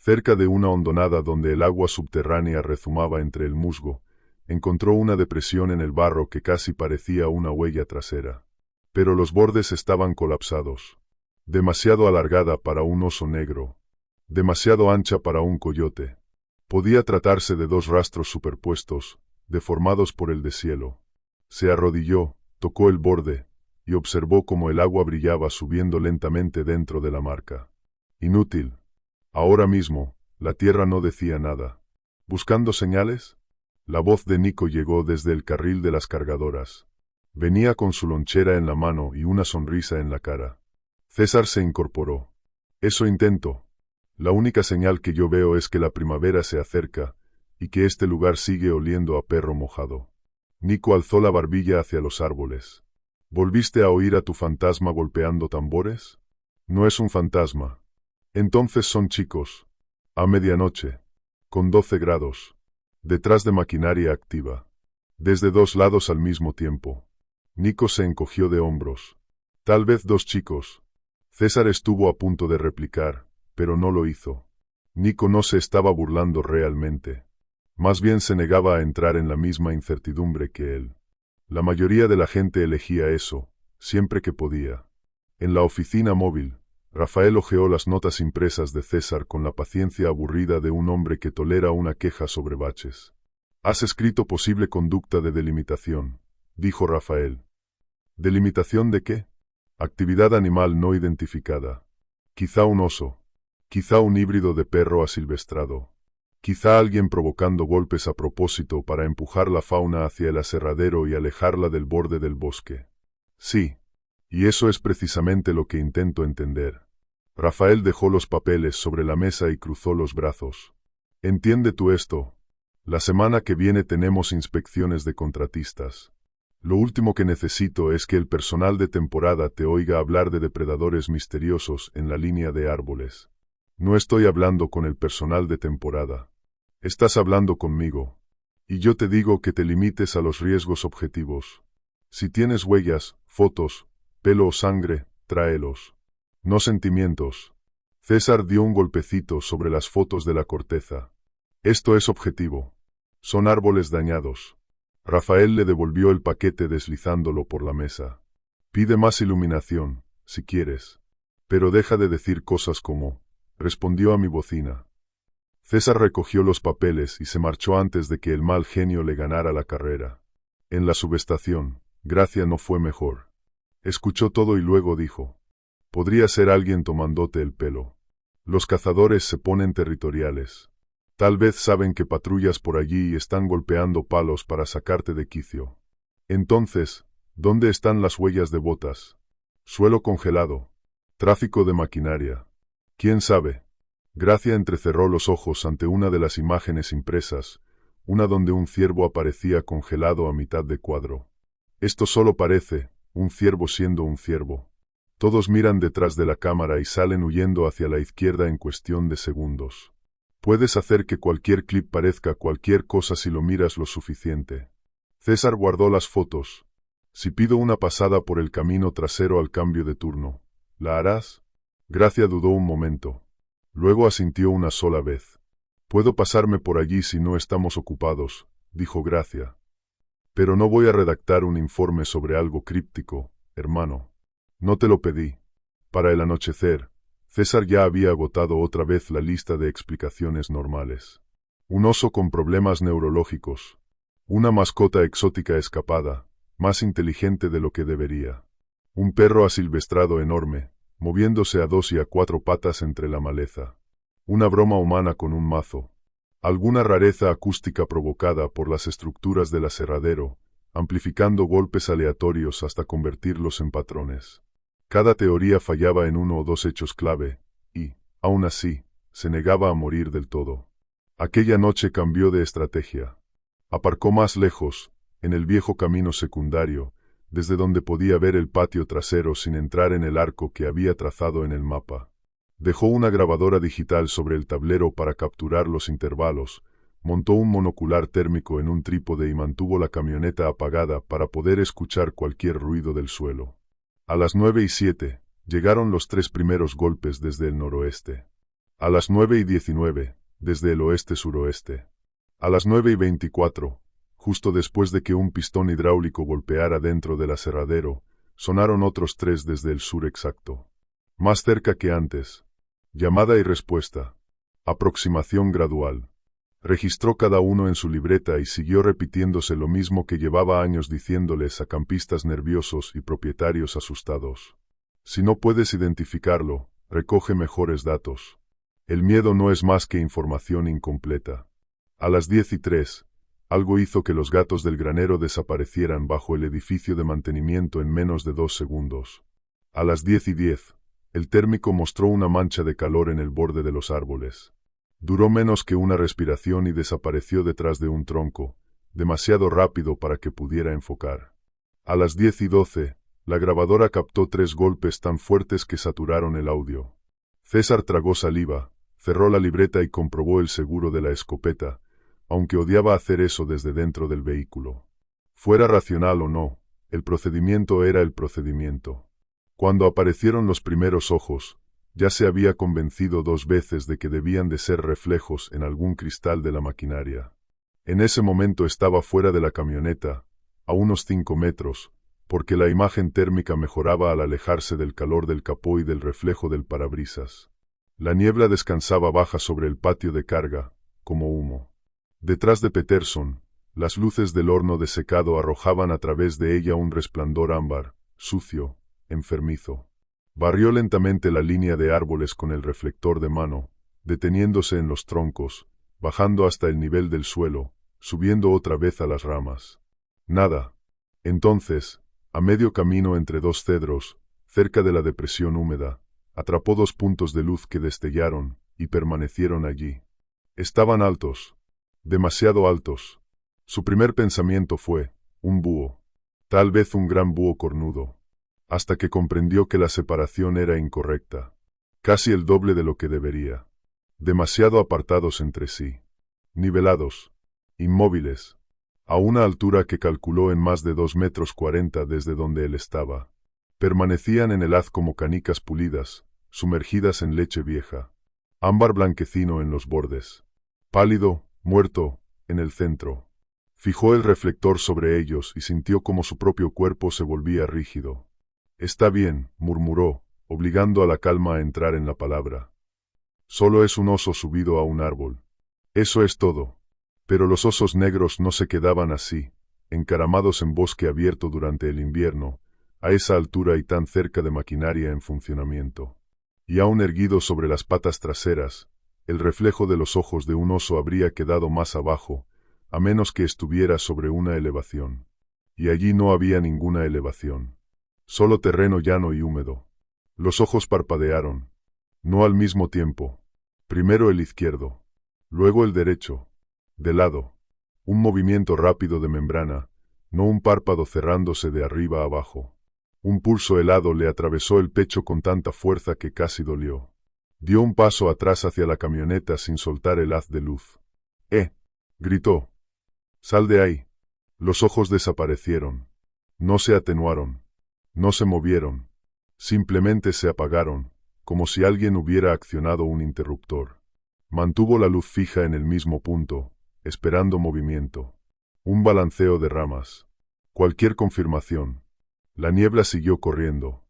Cerca de una hondonada donde el agua subterránea rezumaba entre el musgo, encontró una depresión en el barro que casi parecía una huella trasera. Pero los bordes estaban colapsados. Demasiado alargada para un oso negro. Demasiado ancha para un coyote. Podía tratarse de dos rastros superpuestos, deformados por el deshielo. Se arrodilló, tocó el borde, y observó cómo el agua brillaba subiendo lentamente dentro de la marca. Inútil. Ahora mismo, la tierra no decía nada. ¿Buscando señales? La voz de Nico llegó desde el carril de las cargadoras. Venía con su lonchera en la mano y una sonrisa en la cara. César se incorporó. Eso intento. La única señal que yo veo es que la primavera se acerca, y que este lugar sigue oliendo a perro mojado. Nico alzó la barbilla hacia los árboles. ¿Volviste a oír a tu fantasma golpeando tambores? No es un fantasma. Entonces son chicos. A medianoche. Con 12 grados. Detrás de maquinaria activa. Desde dos lados al mismo tiempo. Nico se encogió de hombros. Tal vez dos chicos. César estuvo a punto de replicar, pero no lo hizo. Nico no se estaba burlando realmente. Más bien se negaba a entrar en la misma incertidumbre que él. La mayoría de la gente elegía eso, siempre que podía. En la oficina móvil, Rafael hojeó las notas impresas de César con la paciencia aburrida de un hombre que tolera una queja sobre baches. «Has escrito posible conducta de delimitación», dijo Rafael. ¿Delimitación de qué? Actividad animal no identificada. Quizá un oso. Quizá un híbrido de perro asilvestrado. Quizá alguien provocando golpes a propósito para empujar la fauna hacia el aserradero y alejarla del borde del bosque. Sí. Y eso es precisamente lo que intento entender. Rafael dejó los papeles sobre la mesa y cruzó los brazos. ¿Entiende tú esto? La semana que viene tenemos inspecciones de contratistas. Lo último que necesito es que el personal de temporada te oiga hablar de depredadores misteriosos en la línea de árboles. No estoy hablando con el personal de temporada. Estás hablando conmigo. Y yo te digo que te limites a los riesgos objetivos. Si tienes huellas, fotos, pelo o sangre, tráelos. No sentimientos. César dio un golpecito sobre las fotos de la corteza. Esto es objetivo. Son árboles dañados. Rafael le devolvió el paquete deslizándolo por la mesa. Pide más iluminación, si quieres. Pero deja de decir cosas como, respondió a mi bocina. César recogió los papeles y se marchó antes de que el mal genio le ganara la carrera. En la subestación, Gracia no fue mejor. Escuchó todo y luego dijo, podría ser alguien tomándote el pelo. Los cazadores se ponen territoriales. Tal vez saben que patrullas por allí y están golpeando palos para sacarte de quicio. Entonces, ¿dónde están las huellas de botas? Suelo congelado. Tráfico de maquinaria. ¿Quién sabe? Gracia entrecerró los ojos ante una de las imágenes impresas, una donde un ciervo aparecía congelado a mitad de cuadro. Esto solo parece, un ciervo siendo un ciervo. Todos miran detrás de la cámara y salen huyendo hacia la izquierda en cuestión de segundos. Puedes hacer que cualquier clip parezca cualquier cosa si lo miras lo suficiente. César guardó las fotos. Si pido una pasada por el camino trasero al cambio de turno, ¿la harás? Gracia dudó un momento. Luego asintió una sola vez. Puedo pasarme por allí si no estamos ocupados, dijo Gracia. Pero no voy a redactar un informe sobre algo críptico, hermano. No te lo pedí. Para el anochecer, César ya había agotado otra vez la lista de explicaciones normales. Un oso con problemas neurológicos. Una mascota exótica escapada, más inteligente de lo que debería. Un perro asilvestrado enorme, moviéndose a 2 y a 4 patas entre la maleza. Una broma humana con un mazo. Alguna rareza acústica provocada por las estructuras del aserradero, amplificando golpes aleatorios hasta convertirlos en patrones. Cada teoría fallaba en uno o dos hechos clave, y, aún así, se negaba a morir del todo. Aquella noche cambió de estrategia. Aparcó más lejos, en el viejo camino secundario, desde donde podía ver el patio trasero sin entrar en el arco que había trazado en el mapa. Dejó una grabadora digital sobre el tablero para capturar los intervalos, montó un monocular térmico en un trípode y mantuvo la camioneta apagada para poder escuchar cualquier ruido del suelo. A las 9:07, llegaron los 3 primeros golpes desde el noroeste. A las 9:19, desde el oeste-suroeste. A las 9:24, justo después de que un pistón hidráulico golpeara dentro del aserradero, sonaron otros 3 desde el sur exacto. Más cerca que antes. Llamada y respuesta. Aproximación gradual. Registró cada uno en su libreta y siguió repitiéndose lo mismo que llevaba años diciéndoles a campistas nerviosos y propietarios asustados. Si no puedes identificarlo, recoge mejores datos. El miedo no es más que información incompleta. A las 10:03, algo hizo que los gatos del granero desaparecieran bajo el edificio de mantenimiento en menos de 2 segundos. A las 10:10, el térmico mostró una mancha de calor en el borde de los árboles. Duró menos que una respiración y desapareció detrás de un tronco, demasiado rápido para que pudiera enfocar. A las 10:12, la grabadora captó 3 golpes tan fuertes que saturaron el audio. César tragó saliva, cerró la libreta y comprobó el seguro de la escopeta, aunque odiaba hacer eso desde dentro del vehículo. Fuera racional o no, el procedimiento era el procedimiento. Cuando aparecieron los primeros ojos, ya se había convencido 2 veces de que debían de ser reflejos en algún cristal de la maquinaria. En ese momento estaba fuera de la camioneta, a unos 5 metros, porque la imagen térmica mejoraba al alejarse del calor del capó y del reflejo del parabrisas. La niebla descansaba baja sobre el patio de carga, como humo. Detrás de Peterson, las luces del horno de secado arrojaban a través de ella un resplandor ámbar, sucio, enfermizo. Barrió lentamente la línea de árboles con el reflector de mano, deteniéndose en los troncos, bajando hasta el nivel del suelo, subiendo otra vez a las ramas. Nada. Entonces, a medio camino entre 2 cedros, cerca de la depresión húmeda, atrapó 2 puntos de luz que destellaron y permanecieron allí. Estaban altos. Demasiado altos. Su primer pensamiento fue, un búho. Tal vez un gran búho cornudo. Hasta que comprendió que la separación era incorrecta. Casi el doble de lo que debería. Demasiado apartados entre sí. Nivelados. Inmóviles. A una altura que calculó en más de 2,40 m desde donde él estaba. Permanecían en el haz como canicas pulidas, sumergidas en leche vieja. Ámbar blanquecino en los bordes. Pálido, muerto, en el centro. Fijó el reflector sobre ellos y sintió como su propio cuerpo se volvía rígido. Está bien, murmuró, obligando a la calma a entrar en la palabra. Solo es un oso subido a un árbol. Eso es todo. Pero los osos negros no se quedaban así, encaramados en bosque abierto durante el invierno, a esa altura y tan cerca de maquinaria en funcionamiento. Y aún erguido sobre las patas traseras, el reflejo de los ojos de un oso habría quedado más abajo, a menos que estuviera sobre una elevación. Y allí no había ninguna elevación. Solo terreno llano y húmedo. Los ojos parpadearon. No al mismo tiempo. Primero el izquierdo. Luego el derecho. De lado. Un movimiento rápido de membrana, no un párpado cerrándose de arriba a abajo. Un pulso helado le atravesó el pecho con tanta fuerza que casi dolió. Dio un paso atrás hacia la camioneta sin soltar el haz de luz. Gritó. Sal de ahí. Los ojos desaparecieron. No se atenuaron. No se movieron. Simplemente se apagaron, como si alguien hubiera accionado un interruptor. Mantuvo la luz fija en el mismo punto, esperando movimiento. Un balanceo de ramas. Cualquier confirmación. La niebla siguió corriendo.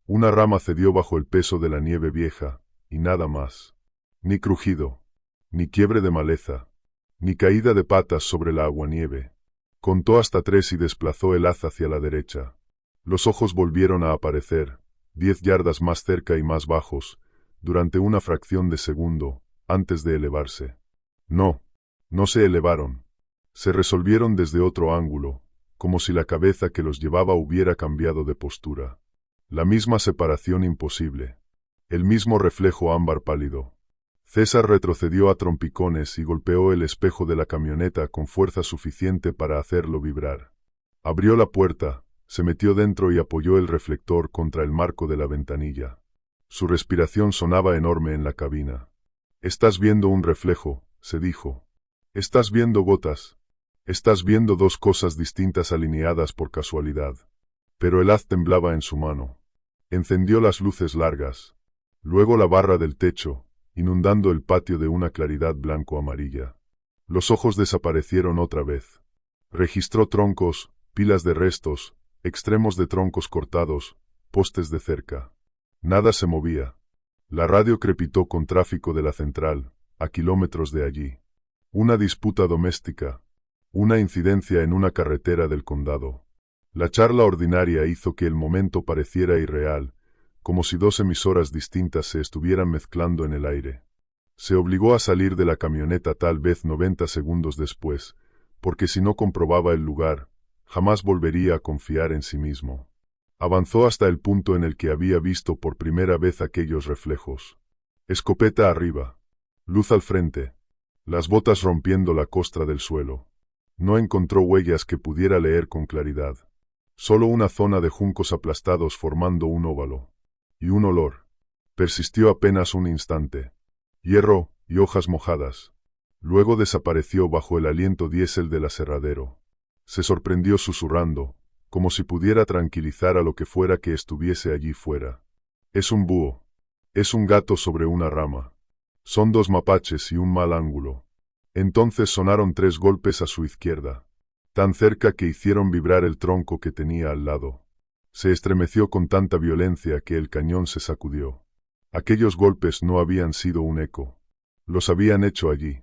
Una rama cedió bajo el peso de la nieve vieja, y nada más. Ni crujido. Ni quiebre de maleza. Ni caída de patas sobre la aguanieve. Contó hasta 3 y desplazó el haz hacia la derecha. Los ojos volvieron a aparecer, 10 yardas más cerca y más bajos, durante una fracción de segundo, antes de elevarse. No se elevaron. Se resolvieron desde otro ángulo, como si la cabeza que los llevaba hubiera cambiado de postura. La misma separación imposible. El mismo reflejo ámbar pálido. César retrocedió a trompicones y golpeó el espejo de la camioneta con fuerza suficiente para hacerlo vibrar. Abrió la puerta, se metió dentro y apoyó el reflector contra el marco de la ventanilla. Su respiración sonaba enorme en la cabina. «Estás viendo un reflejo», se dijo. «Estás viendo gotas. Estás viendo 2 cosas distintas alineadas por casualidad». Pero el haz temblaba en su mano. Encendió las luces largas. Luego la barra del techo, inundando el patio de una claridad blanco-amarilla. Los ojos desaparecieron otra vez. Registró troncos, pilas de restos, extremos de troncos cortados, postes de cerca. Nada se movía. La radio crepitó con tráfico de la central, a kilómetros de allí. Una disputa doméstica. Una incidencia en una carretera del condado. La charla ordinaria hizo que el momento pareciera irreal, como si dos emisoras distintas se estuvieran mezclando en el aire. Se obligó a salir de la camioneta tal vez 90 segundos después, porque si no comprobaba el lugar, jamás volvería a confiar en sí mismo. Avanzó hasta el punto en el que había visto por primera vez aquellos reflejos. Escopeta arriba. Luz al frente. Las botas rompiendo la costra del suelo. No encontró huellas que pudiera leer con claridad. Solo una zona de juncos aplastados formando un óvalo. Y un olor. Persistió apenas un instante. Hierro y hojas mojadas. Luego desapareció bajo el aliento diésel del aserradero. Se sorprendió susurrando, como si pudiera tranquilizar a lo que fuera que estuviese allí fuera. Es un búho. Es un gato sobre una rama. Son dos mapaches y un mal ángulo. Entonces sonaron 3 golpes a su izquierda, tan cerca que hicieron vibrar el tronco que tenía al lado. Se estremeció con tanta violencia que el cañón se sacudió. Aquellos golpes no habían sido un eco. Los habían hecho allí,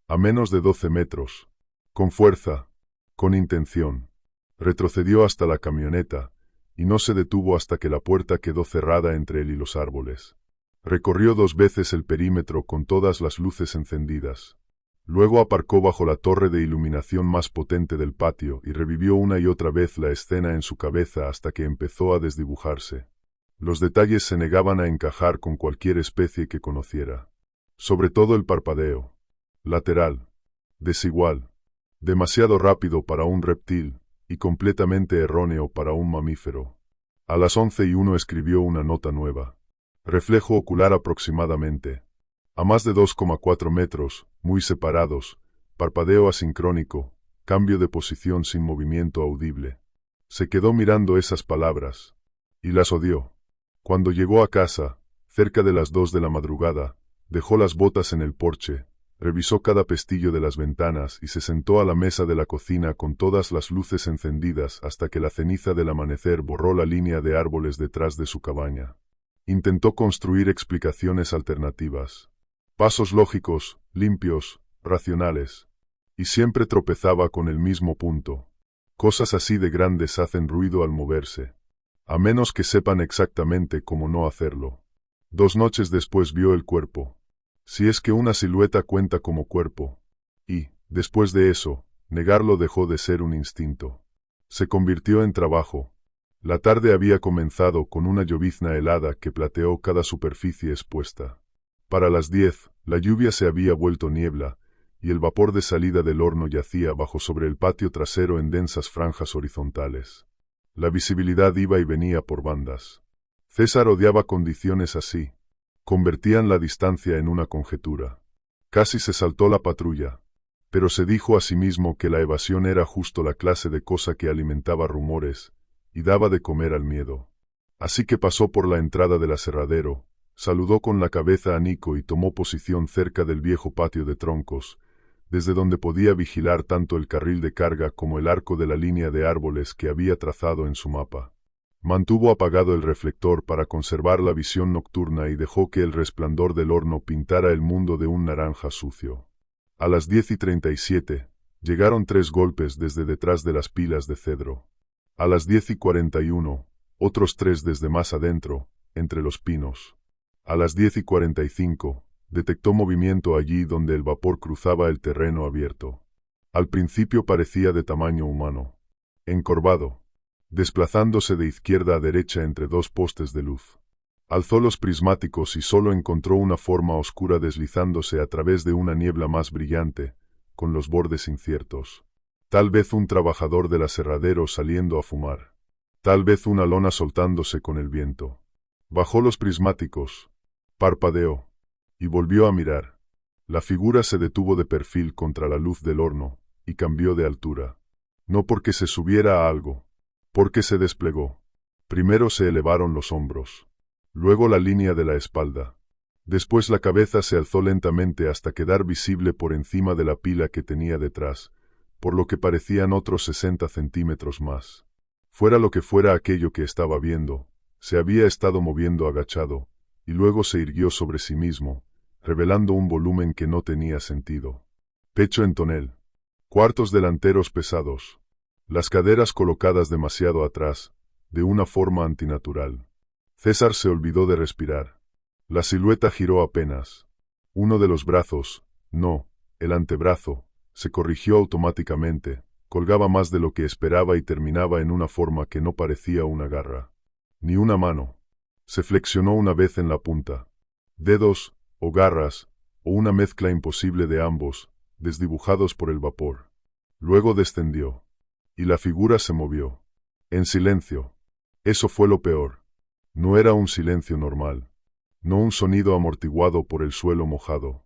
a menos de 12 metros. Con fuerza, con intención. Retrocedió hasta la camioneta, y no se detuvo hasta que la puerta quedó cerrada entre él y los árboles. Recorrió 2 veces el perímetro con todas las luces encendidas. Luego aparcó bajo la torre de iluminación más potente del patio y revivió una y otra vez la escena en su cabeza hasta que empezó a desdibujarse. Los detalles se negaban a encajar con cualquier especie que conociera. Sobre todo el parpadeo. Lateral. Desigual. Demasiado rápido para un reptil, y completamente erróneo para un mamífero. A las 11:01 escribió una nota nueva. Reflejo ocular aproximadamente. A más de 2,4 metros, muy separados, parpadeo asincrónico, cambio de posición sin movimiento audible. Se quedó mirando esas palabras, y las odió. Cuando llegó a casa, cerca de las 2 de la madrugada, dejó las botas en el porche, revisó cada pestillo de las ventanas y se sentó a la mesa de la cocina con todas las luces encendidas hasta que la ceniza del amanecer borró la línea de árboles detrás de su cabaña. Intentó construir explicaciones alternativas. Pasos lógicos, limpios, racionales. Y siempre tropezaba con el mismo punto. Cosas así de grandes hacen ruido al moverse. A menos que sepan exactamente cómo no hacerlo. 2 noches después vio el cuerpo. Si es que una silueta cuenta como cuerpo. Y, después de eso, negarlo dejó de ser un instinto. Se convirtió en trabajo. La tarde había comenzado con una llovizna helada que plateó cada superficie expuesta. Para las 10, la lluvia se había vuelto niebla, y el vapor de salida del horno yacía bajo sobre el patio trasero en densas franjas horizontales. La visibilidad iba y venía por bandas. César odiaba condiciones así. Convertían la distancia en una conjetura. Casi se saltó la patrulla, pero se dijo a sí mismo que la evasión era justo la clase de cosa que alimentaba rumores, y daba de comer al miedo. Así que pasó por la entrada del aserradero, saludó con la cabeza a Nico y tomó posición cerca del viejo patio de troncos, desde donde podía vigilar tanto el carril de carga como el arco de la línea de árboles que había trazado en su mapa. Mantuvo apagado el reflector para conservar la visión nocturna y dejó que el resplandor del horno pintara el mundo de un naranja sucio. A las 10:37, llegaron 3 golpes desde detrás de las pilas de cedro. A las 10:41, otros 3 desde más adentro, entre los pinos. A las 10:45, detectó movimiento allí donde el vapor cruzaba el terreno abierto. Al principio parecía de tamaño humano. Encorvado. Desplazándose de izquierda a derecha entre 2 postes de luz. Alzó los prismáticos y solo encontró una forma oscura deslizándose a través de una niebla más brillante, con los bordes inciertos. Tal vez un trabajador del aserradero saliendo a fumar. Tal vez una lona soltándose con el viento. Bajó los prismáticos. Parpadeó. Y volvió a mirar. La figura se detuvo de perfil contra la luz del horno, y cambió de altura. No porque se subiera a algo. Porque se desplegó. Primero se elevaron los hombros. Luego la línea de la espalda. Después la cabeza se alzó lentamente hasta quedar visible por encima de la pila que tenía detrás, por lo que parecían otros 60 centímetros más. Fuera lo que fuera aquello que estaba viendo, se había estado moviendo agachado, y luego se irguió sobre sí mismo, revelando un volumen que no tenía sentido. Pecho en tonel. Cuartos delanteros pesados. Las caderas colocadas demasiado atrás, de una forma antinatural. César se olvidó de respirar. La silueta giró apenas. Uno de los brazos, no, el antebrazo, se corrigió automáticamente, colgaba más de lo que esperaba y terminaba en una forma que no parecía una garra. Ni una mano. Se flexionó una vez en la punta. Dedos, o garras, o una mezcla imposible de ambos, desdibujados por el vapor. Luego descendió. Y la figura se movió. En silencio. Eso fue lo peor. No era un silencio normal. No un sonido amortiguado por el suelo mojado.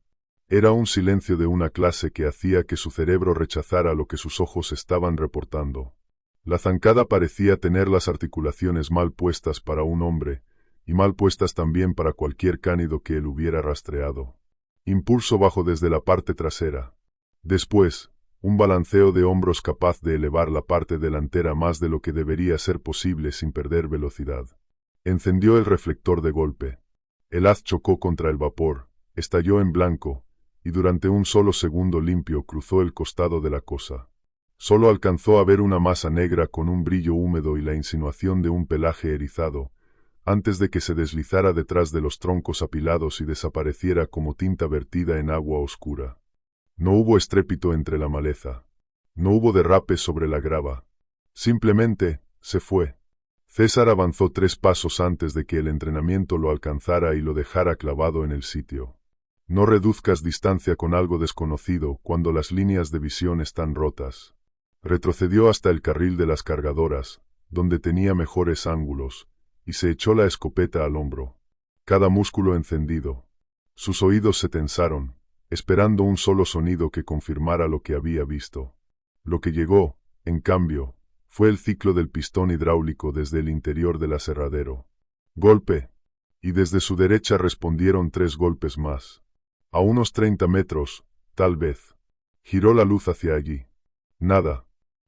Era un silencio de una clase que hacía que su cerebro rechazara lo que sus ojos estaban reportando. La zancada parecía tener las articulaciones mal puestas para un hombre, y mal puestas también para cualquier cánido que él hubiera rastreado. Impulso bajo desde la parte trasera. Después, un balanceo de hombros capaz de elevar la parte delantera más de lo que debería ser posible sin perder velocidad. Encendió el reflector de golpe. El haz chocó contra el vapor, estalló en blanco, y durante un solo segundo limpio cruzó el costado de la cosa. Solo alcanzó a ver una masa negra con un brillo húmedo y la insinuación de un pelaje erizado, antes de que se deslizara detrás de los troncos apilados y desapareciera como tinta vertida en agua oscura. No hubo estrépito entre la maleza. No hubo derrapes sobre la grava. Simplemente, se fue. César avanzó 3 pasos antes de que el entrenamiento lo alcanzara y lo dejara clavado en el sitio. No reduzcas distancia con algo desconocido cuando las líneas de visión están rotas. Retrocedió hasta el carril de las cargadoras, donde tenía mejores ángulos, y se echó la escopeta al hombro. Cada músculo encendido. Sus oídos se tensaron, esperando un solo sonido que confirmara lo que había visto. Lo que llegó, en cambio, fue el ciclo del pistón hidráulico desde el interior del aserradero. Golpe. Y desde su derecha respondieron 3 golpes más. A unos 30 metros, tal vez. Giró la luz hacia allí. Nada.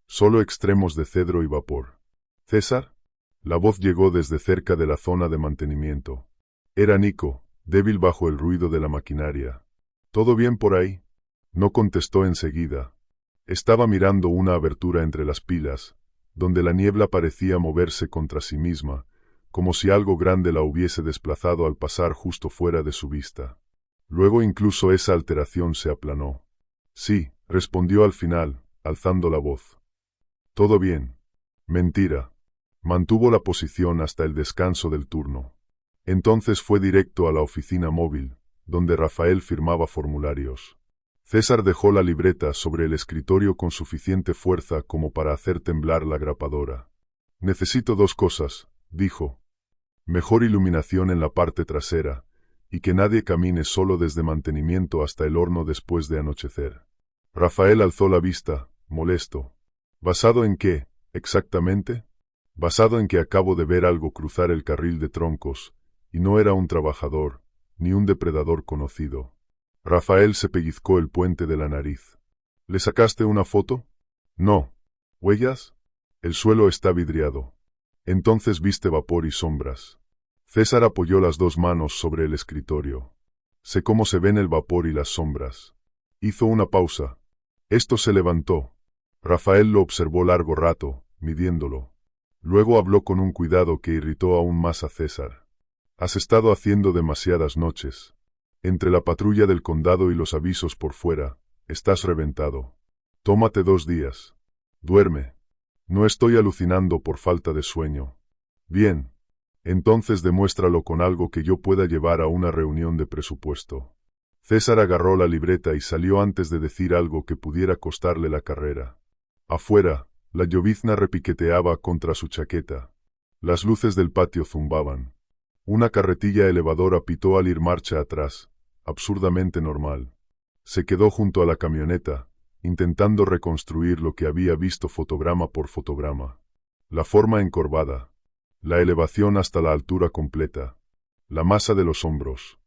Solo extremos de cedro y vapor. ¿César? La voz llegó desde cerca de la zona de mantenimiento. Era Nico, débil bajo el ruido de la maquinaria. ¿Todo bien por ahí? No contestó enseguida. Estaba mirando una abertura entre las pilas, donde la niebla parecía moverse contra sí misma, como si algo grande la hubiese desplazado al pasar justo fuera de su vista. Luego incluso esa alteración se aplanó. Sí, respondió al final, alzando la voz. Todo bien. Mentira. Mantuvo la posición hasta el descanso del turno. Entonces fue directo a la oficina móvil, donde Rafael firmaba formularios. César dejó la libreta sobre el escritorio con suficiente fuerza como para hacer temblar la grapadora. Necesito 2 cosas, dijo. Mejor iluminación en la parte trasera, y que nadie camine solo desde mantenimiento hasta el horno después de anochecer. Rafael alzó la vista, molesto. ¿Basado en qué, exactamente? Basado en que acabo de ver algo cruzar el carril de troncos, y no era un trabajador, ni un depredador conocido. Rafael se pellizcó el puente de la nariz. ¿Le sacaste una foto? No. ¿Huellas? El suelo está vidriado. Entonces viste vapor y sombras. César apoyó las 2 manos sobre el escritorio. Sé cómo se ven el vapor y las sombras. Hizo una pausa. Esto se levantó. Rafael lo observó largo rato, midiéndolo. Luego habló con un cuidado que irritó aún más a César. Has estado haciendo demasiadas noches. Entre la patrulla del condado y los avisos por fuera, estás reventado. Tómate 2 días. Duerme. No estoy alucinando por falta de sueño. Bien. Entonces demuéstralo con algo que yo pueda llevar a una reunión de presupuesto. César agarró la libreta y salió antes de decir algo que pudiera costarle la carrera. Afuera, la llovizna repiqueteaba contra su chaqueta. Las luces del patio zumbaban. Una carretilla elevadora pitó al ir marcha atrás, absurdamente normal. Se quedó junto a la camioneta, intentando reconstruir lo que había visto fotograma por fotograma. La forma encorvada, la elevación hasta la altura completa, la masa de los hombros,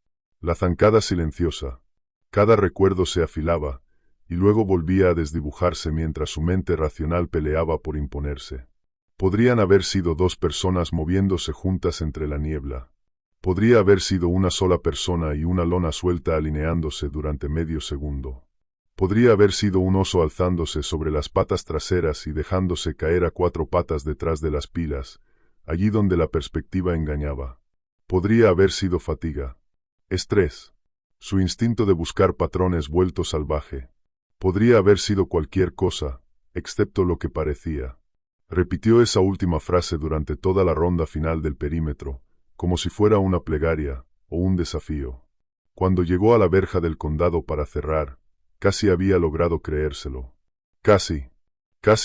La zancada silenciosa. Cada recuerdo se afilaba, y luego volvía a desdibujarse mientras su mente racional peleaba por imponerse. Podrían haber sido dos personas moviéndose juntas entre la niebla. Podría haber sido una sola persona y una lona suelta alineándose durante medio segundo. Podría haber sido un oso alzándose sobre las patas traseras y dejándose caer a cuatro patas detrás de las pilas, allí donde la perspectiva engañaba. Podría haber sido fatiga, estrés, su instinto de buscar patrones vuelto salvaje. Podría haber sido cualquier cosa, excepto lo que parecía. Repitió esa última frase durante toda la ronda final del perímetro, como si fuera una plegaria o un desafío. Cuando llegó a la verja del condado para cerrar, casi había logrado creérselo. Casi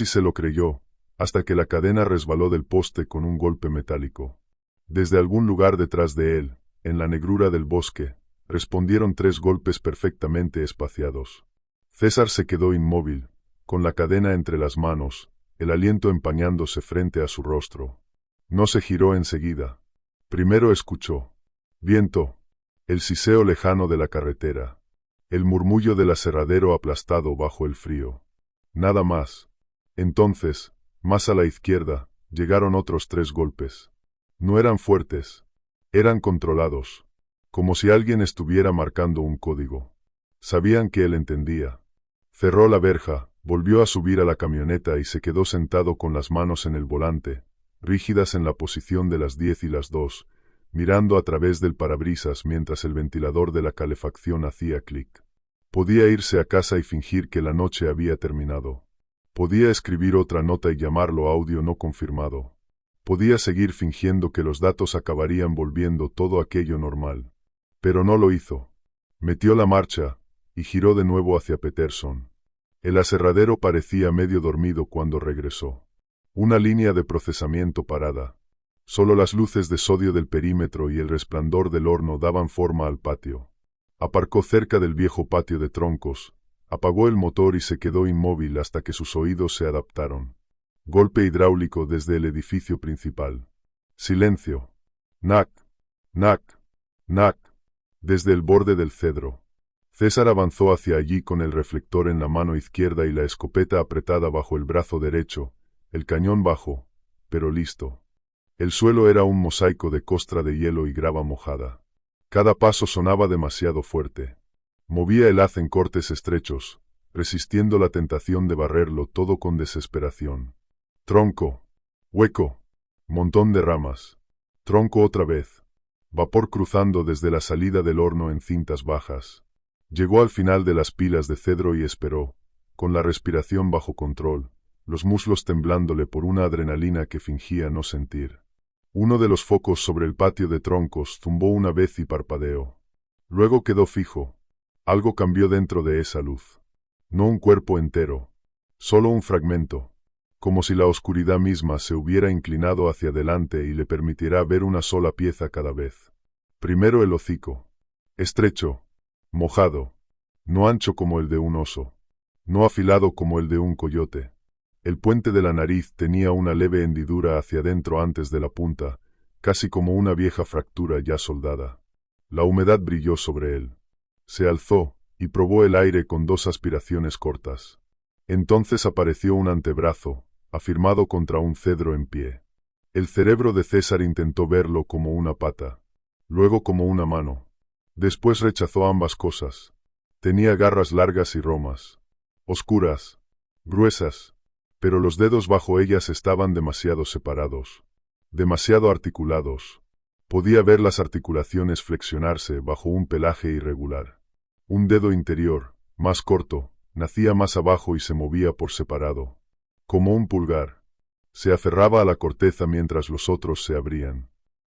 se lo creyó, hasta que la cadena resbaló del poste con un golpe metálico. Desde algún lugar detrás de él, en la negrura del bosque, respondieron 3 golpes perfectamente espaciados. César se quedó inmóvil, con la cadena entre las manos, el aliento empañándose frente a su rostro. No se giró enseguida. Primero escuchó. Viento. El siseo lejano de la carretera. El murmullo del aserradero aplastado bajo el frío. Nada más. Entonces, más a la izquierda, llegaron otros 3 golpes. No eran fuertes. Eran controlados. Como si alguien estuviera marcando un código. Sabían que él entendía. Cerró la verja, volvió a subir a la camioneta y se quedó sentado con las manos en el volante, rígidas en la posición de las 10 y las 2, mirando a través del parabrisas mientras el ventilador de la calefacción hacía clic. Podía irse a casa y fingir que la noche había terminado. Podía escribir otra nota y llamarlo audio no confirmado. Podía seguir fingiendo que los datos acabarían volviendo todo aquello normal. Pero no lo hizo. Metió la marcha y giró de nuevo hacia Peterson. El aserradero parecía medio dormido cuando regresó. Una línea de procesamiento parada. Solo las luces de sodio del perímetro y el resplandor del horno daban forma al patio. Aparcó cerca del viejo patio de troncos, apagó el motor y se quedó inmóvil hasta que sus oídos se adaptaron. Golpe hidráulico desde el edificio principal. Silencio. Knack, knack, knack. Desde el borde del cedro. César avanzó hacia allí con el reflector en la mano izquierda y la escopeta apretada bajo el brazo derecho, el cañón bajo, pero listo. El suelo era un mosaico de costra de hielo y grava mojada. Cada paso sonaba demasiado fuerte. Movía el haz en cortes estrechos, resistiendo la tentación de barrerlo todo con desesperación. Tronco. Hueco. Montón de ramas. Tronco otra vez. Vapor cruzando desde la salida del horno en cintas bajas. Llegó al final de las pilas de cedro y esperó, con la respiración bajo control, los muslos temblándole por una adrenalina que fingía no sentir. Uno de los focos sobre el patio de troncos zumbó una vez y parpadeó. Luego quedó fijo. Algo cambió dentro de esa luz. No un cuerpo entero, solo un fragmento, como si la oscuridad misma se hubiera inclinado hacia adelante y le permitiera ver una sola pieza cada vez. Primero el hocico. Estrecho. Mojado, no ancho como el de un oso, no afilado como el de un coyote. El puente de la nariz tenía una leve hendidura hacia adentro antes de la punta, casi como una vieja fractura ya soldada. La humedad brilló sobre él. Se alzó y probó el aire con 2 aspiraciones cortas. Entonces apareció un antebrazo, afirmado contra un cedro en pie. El cerebro de César intentó verlo como una pata, luego como una mano. Después rechazó ambas cosas. Tenía garras largas y romas. Oscuras. Gruesas. Pero los dedos bajo ellas estaban demasiado separados. Demasiado articulados. Podía ver las articulaciones flexionarse bajo un pelaje irregular. Un dedo interior, más corto, nacía más abajo y se movía por separado. Como un pulgar. Se aferraba a la corteza mientras los otros se abrían.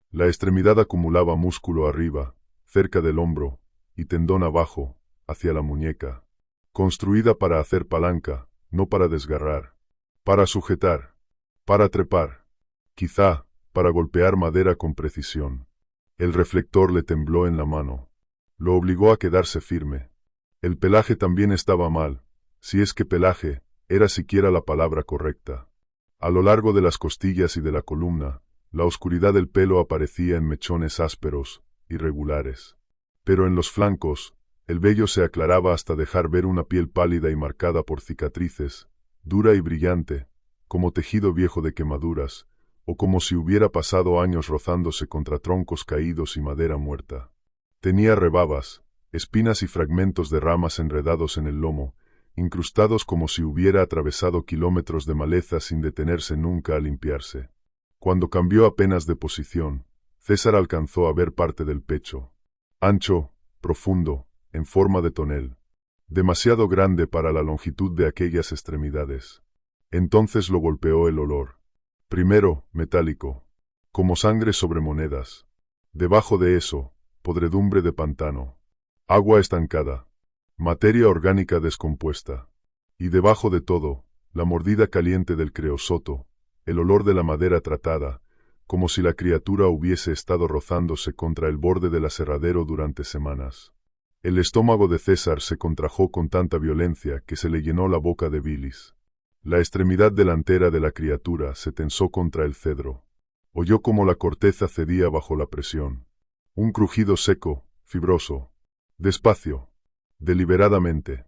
La extremidad acumulaba músculo arriba, cerca del hombro, y tendón abajo, hacia la muñeca. Construida para hacer palanca, no para desgarrar. Para sujetar. Para trepar. Quizá, para golpear madera con precisión. El reflector le tembló en la mano. Lo obligó a quedarse firme. El pelaje también estaba mal, si es que pelaje era siquiera la palabra correcta. A lo largo de las costillas y de la columna, la oscuridad del pelo aparecía en mechones ásperos, irregulares. Pero en los flancos, el vello se aclaraba hasta dejar ver una piel pálida y marcada por cicatrices, dura y brillante, como tejido viejo de quemaduras, o como si hubiera pasado años rozándose contra troncos caídos y madera muerta. Tenía rebabas, espinas y fragmentos de ramas enredados en el lomo, incrustados como si hubiera atravesado kilómetros de maleza sin detenerse nunca a limpiarse. Cuando cambió apenas de posición, César alcanzó a ver parte del pecho. Ancho, profundo, en forma de tonel. Demasiado grande para la longitud de aquellas extremidades. Entonces lo golpeó el olor. Primero, metálico, como sangre sobre monedas. Debajo de eso, podredumbre de pantano. Agua estancada. Materia orgánica descompuesta. Y debajo de todo, la mordida caliente del creosoto, el olor de la madera tratada, como si la criatura hubiese estado rozándose contra el borde del aserradero durante semanas. El estómago de César se contrajo con tanta violencia que se le llenó la boca de bilis. La extremidad delantera de la criatura se tensó contra el cedro. Oyó como la corteza cedía bajo la presión. Un crujido seco, fibroso. Despacio. Deliberadamente.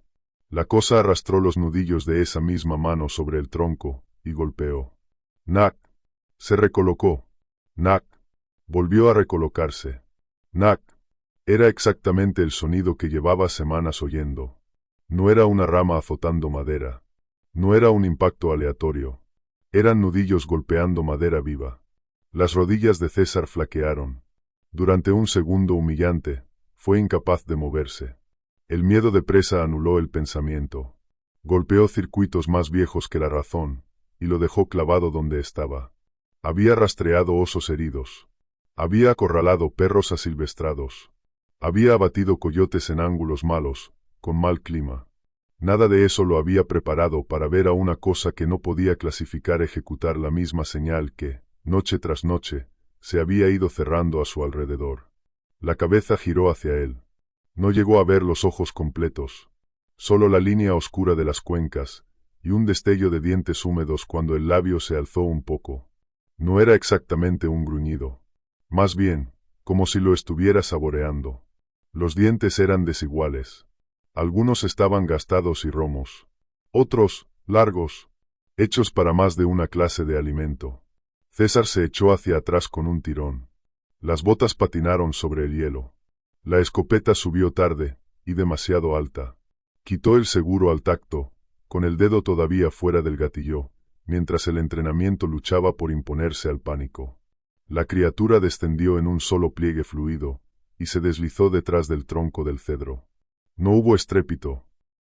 La cosa arrastró los nudillos de esa misma mano sobre el tronco y golpeó. ¡Nac! Se recolocó. ¡Nac! Volvió a recolocarse. ¡Nac! Era exactamente el sonido que llevaba semanas oyendo. No era una rama azotando madera. No era un impacto aleatorio. Eran nudillos golpeando madera viva. Las rodillas de César flaquearon. Durante un segundo humillante, fue incapaz de moverse. El miedo de presa anuló el pensamiento. Golpeó circuitos más viejos que la razón, y lo dejó clavado donde estaba. Había rastreado osos heridos. Había acorralado perros asilvestrados. Había abatido coyotes en ángulos malos, con mal clima. Nada de eso lo había preparado para ver a una cosa que no podía clasificar ejecutar la misma señal que, noche tras noche, se había ido cerrando a su alrededor. La cabeza giró hacia él. No llegó a ver los ojos completos, solo la línea oscura de las cuencas, y un destello de dientes húmedos cuando el labio se alzó un poco. No era exactamente un gruñido. Más bien, como si lo estuviera saboreando. Los dientes eran desiguales. Algunos estaban gastados y romos. Otros, largos, hechos para más de una clase de alimento. César se echó hacia atrás con un tirón. Las botas patinaron sobre el hielo. La escopeta subió tarde, y demasiado alta. Quitó el seguro al tacto, con el dedo todavía fuera del gatillo, mientras el entrenamiento luchaba por imponerse al pánico. La criatura descendió en un solo pliegue fluido, y se deslizó detrás del tronco del cedro. No hubo estrépito.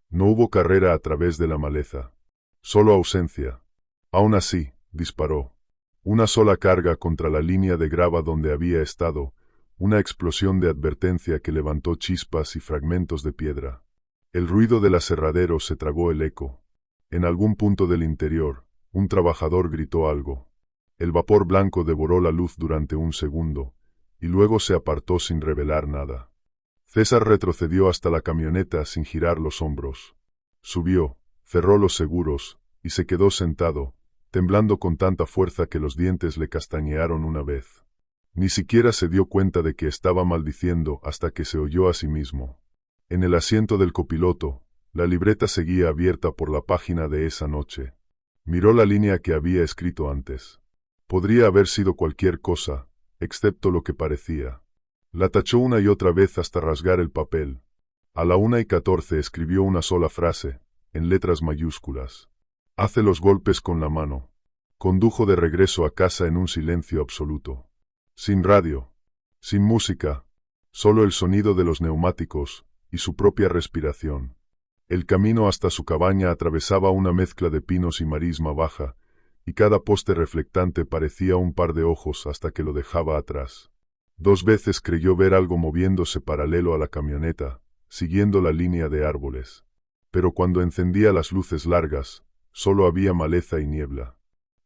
No hubo carrera a través de la maleza. Solo ausencia. Aún así, disparó. Una sola carga contra la línea de grava donde había estado, una explosión de advertencia que levantó chispas y fragmentos de piedra. El ruido del aserradero se tragó el eco. En algún punto del interior, un trabajador gritó algo. El vapor blanco devoró la luz durante un segundo, y luego se apartó sin revelar nada. César retrocedió hasta la camioneta sin girar los hombros. Subió, cerró los seguros, y se quedó sentado, temblando con tanta fuerza que los dientes le castañearon una vez. Ni siquiera se dio cuenta de que estaba maldiciendo hasta que se oyó a sí mismo. En el asiento del copiloto, la libreta seguía abierta por la página de esa noche. Miró la línea que había escrito antes. Podría haber sido cualquier cosa, excepto lo que parecía. La tachó una y otra vez hasta rasgar el papel. A la 1:14 escribió una sola frase, en letras mayúsculas. Hace los golpes con la mano. Condujo de regreso a casa en un silencio absoluto. Sin radio. Sin música. Solo el sonido de los neumáticos y su propia respiración. El camino hasta su cabaña atravesaba una mezcla de pinos y marisma baja, y cada poste reflectante parecía un par de ojos hasta que lo dejaba atrás. 2 veces creyó ver algo moviéndose paralelo a la camioneta, siguiendo la línea de árboles. Pero cuando encendía las luces largas, solo había maleza y niebla.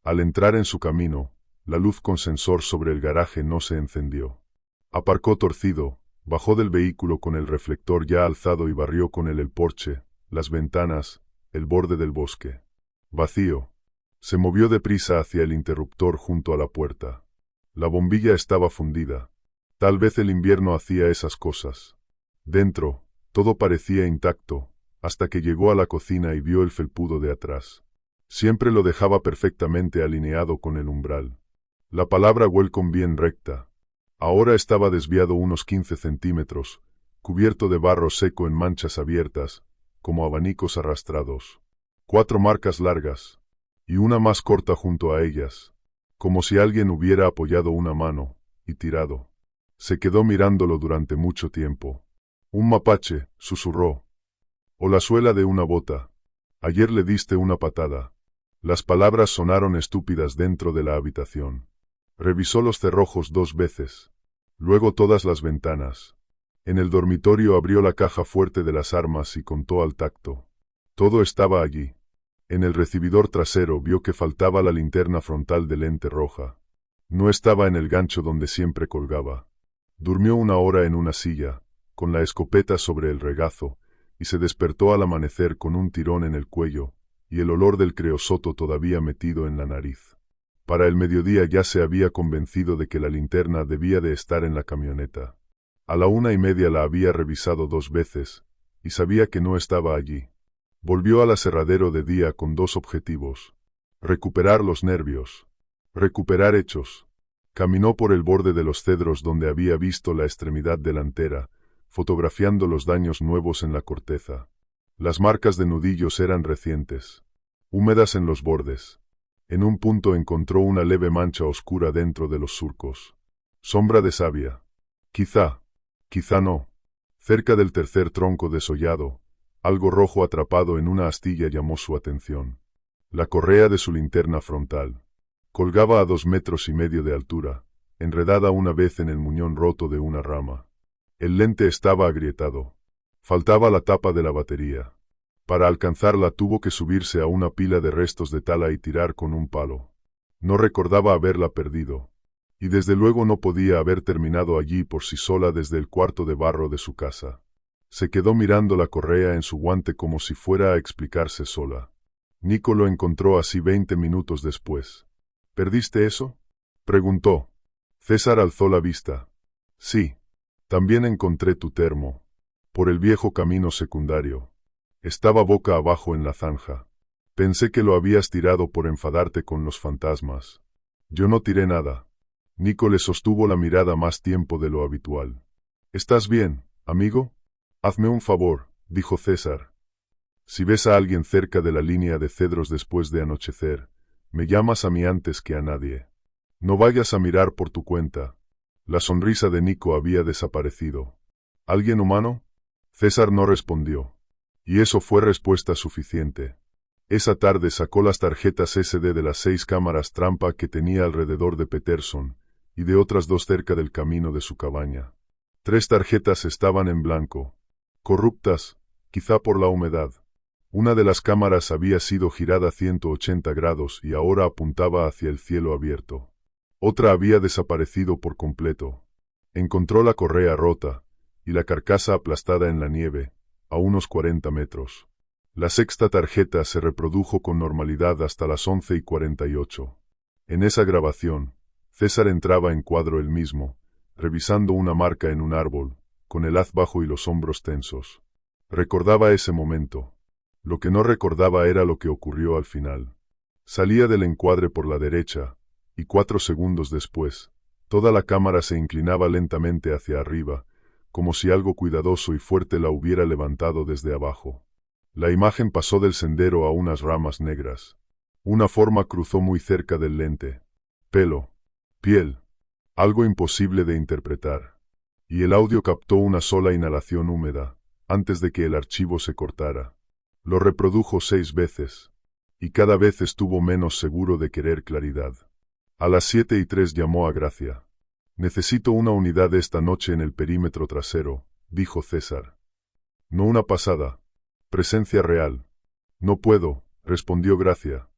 Al entrar en su camino, la luz con sensor sobre el garaje no se encendió. Aparcó torcido, bajó del vehículo con el reflector ya alzado y barrió con él el porche, las ventanas, el borde del bosque. Vacío. Se movió deprisa hacia el interruptor junto a la puerta. La bombilla estaba fundida. Tal vez el invierno hacía esas cosas. Dentro, todo parecía intacto, hasta que llegó a la cocina y vio el felpudo de atrás. Siempre lo dejaba perfectamente alineado con el umbral. La palabra welcome bien recta. Ahora estaba desviado unos 15 centímetros, cubierto de barro seco en manchas abiertas, como abanicos arrastrados. 4 marcas largas, y una más corta junto a ellas, como si alguien hubiera apoyado una mano, y tirado. Se quedó mirándolo durante mucho tiempo. Un mapache, susurró. O la suela de una bota. Ayer le diste una patada. Las palabras sonaron estúpidas dentro de la habitación. Revisó los cerrojos 2 veces. Luego todas las ventanas. En el dormitorio abrió la caja fuerte de las armas y contó al tacto. Todo estaba allí. En el recibidor trasero vio que faltaba la linterna frontal de lente roja. No estaba en el gancho donde siempre colgaba. Durmió 1 hora en una silla, con la escopeta sobre el regazo, y se despertó al amanecer con un tirón en el cuello, y el olor del creosoto todavía metido en la nariz. Para el mediodía ya se había convencido de que la linterna debía de estar en la camioneta. A la 1:30 la había revisado 2 veces, y sabía que no estaba allí. Volvió al aserradero de día con 2 objetivos. Recuperar los nervios. Recuperar hechos. Caminó por el borde de los cedros donde había visto la extremidad delantera, fotografiando los daños nuevos en la corteza. Las marcas de nudillos eran recientes, húmedas en los bordes. En un punto encontró una leve mancha oscura dentro de los surcos. Sombra de savia. Quizá no. Cerca del tercer tronco desollado, algo rojo atrapado en una astilla llamó su atención. La correa de su linterna frontal. Colgaba a 2,5 metros de altura, enredada una vez en el muñón roto de una rama. El lente estaba agrietado. Faltaba la tapa de la batería. Para alcanzarla tuvo que subirse a una pila de restos de tala y tirar con un palo. No recordaba haberla perdido. Y desde luego no podía haber terminado allí por sí sola desde el cuarto de barro de su casa. Se quedó mirando la correa en su guante como si fuera a explicarse sola. Nico lo encontró así 20 minutos después. ¿Perdiste eso?, preguntó. César alzó la vista. Sí. También encontré tu termo. Por el viejo camino secundario. Estaba boca abajo en la zanja. Pensé que lo habías tirado por enfadarte con los fantasmas. Yo no tiré nada. Nico le sostuvo la mirada más tiempo de lo habitual. ¿Estás bien, amigo? Hazme un favor, dijo César. Si ves a alguien cerca de la línea de cedros después de anochecer, me llamas a mí antes que a nadie. No vayas a mirar por tu cuenta. La sonrisa de Nico había desaparecido. ¿Alguien humano? César no respondió. Y eso fue respuesta suficiente. Esa tarde sacó las tarjetas SD de las 6 cámaras trampa que tenía alrededor de Peterson, y de otras 2 cerca del camino de su cabaña. 3 tarjetas estaban en blanco. Corruptas, quizá por la humedad. Una de las cámaras había sido girada 180 grados y ahora apuntaba hacia el cielo abierto. Otra había desaparecido por completo. Encontró la correa rota y la carcasa aplastada en la nieve, a unos 40 metros. La 6ª tarjeta se reprodujo con normalidad hasta las 11:48. En esa grabación, César entraba en cuadro él mismo, revisando una marca en un árbol, con el haz bajo y los hombros tensos. Recordaba ese momento. Lo que no recordaba era lo que ocurrió al final. Salía del encuadre por la derecha, y 4 segundos después, toda la cámara se inclinaba lentamente hacia arriba, como si algo cuidadoso y fuerte la hubiera levantado desde abajo. La imagen pasó del sendero a unas ramas negras. Una forma cruzó muy cerca del lente. Pelo. Piel. Algo imposible de interpretar. Y el audio captó una sola inhalación húmeda, antes de que el archivo se cortara. Lo reprodujo 6 veces. Y cada vez estuvo menos seguro de querer claridad. A las 7:03 llamó a Gracia. Necesito una unidad esta noche en el perímetro trasero, dijo César. No una pasada. Presencia real. No puedo, respondió Gracia.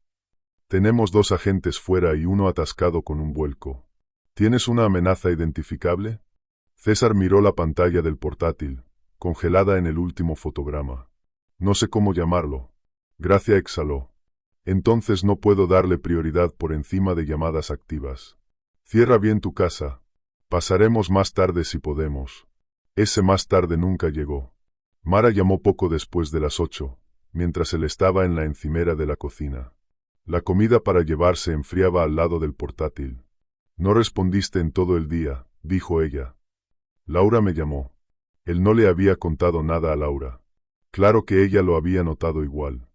Tenemos 2 agentes fuera y uno atascado con un vuelco. ¿Tienes una amenaza identificable? César miró la pantalla del portátil, congelada en el último fotograma. No sé cómo llamarlo. Gracia exhaló. Entonces no puedo darle prioridad por encima de llamadas activas. Cierra bien tu casa. Pasaremos más tarde si podemos. Ese más tarde nunca llegó. Mara llamó poco después de las 8, mientras él estaba en la encimera de la cocina. La comida para llevar se enfriaba al lado del portátil. No respondiste en todo el día, dijo ella. Laura me llamó. Él no le había contado nada a Laura. Claro que ella lo había notado igual.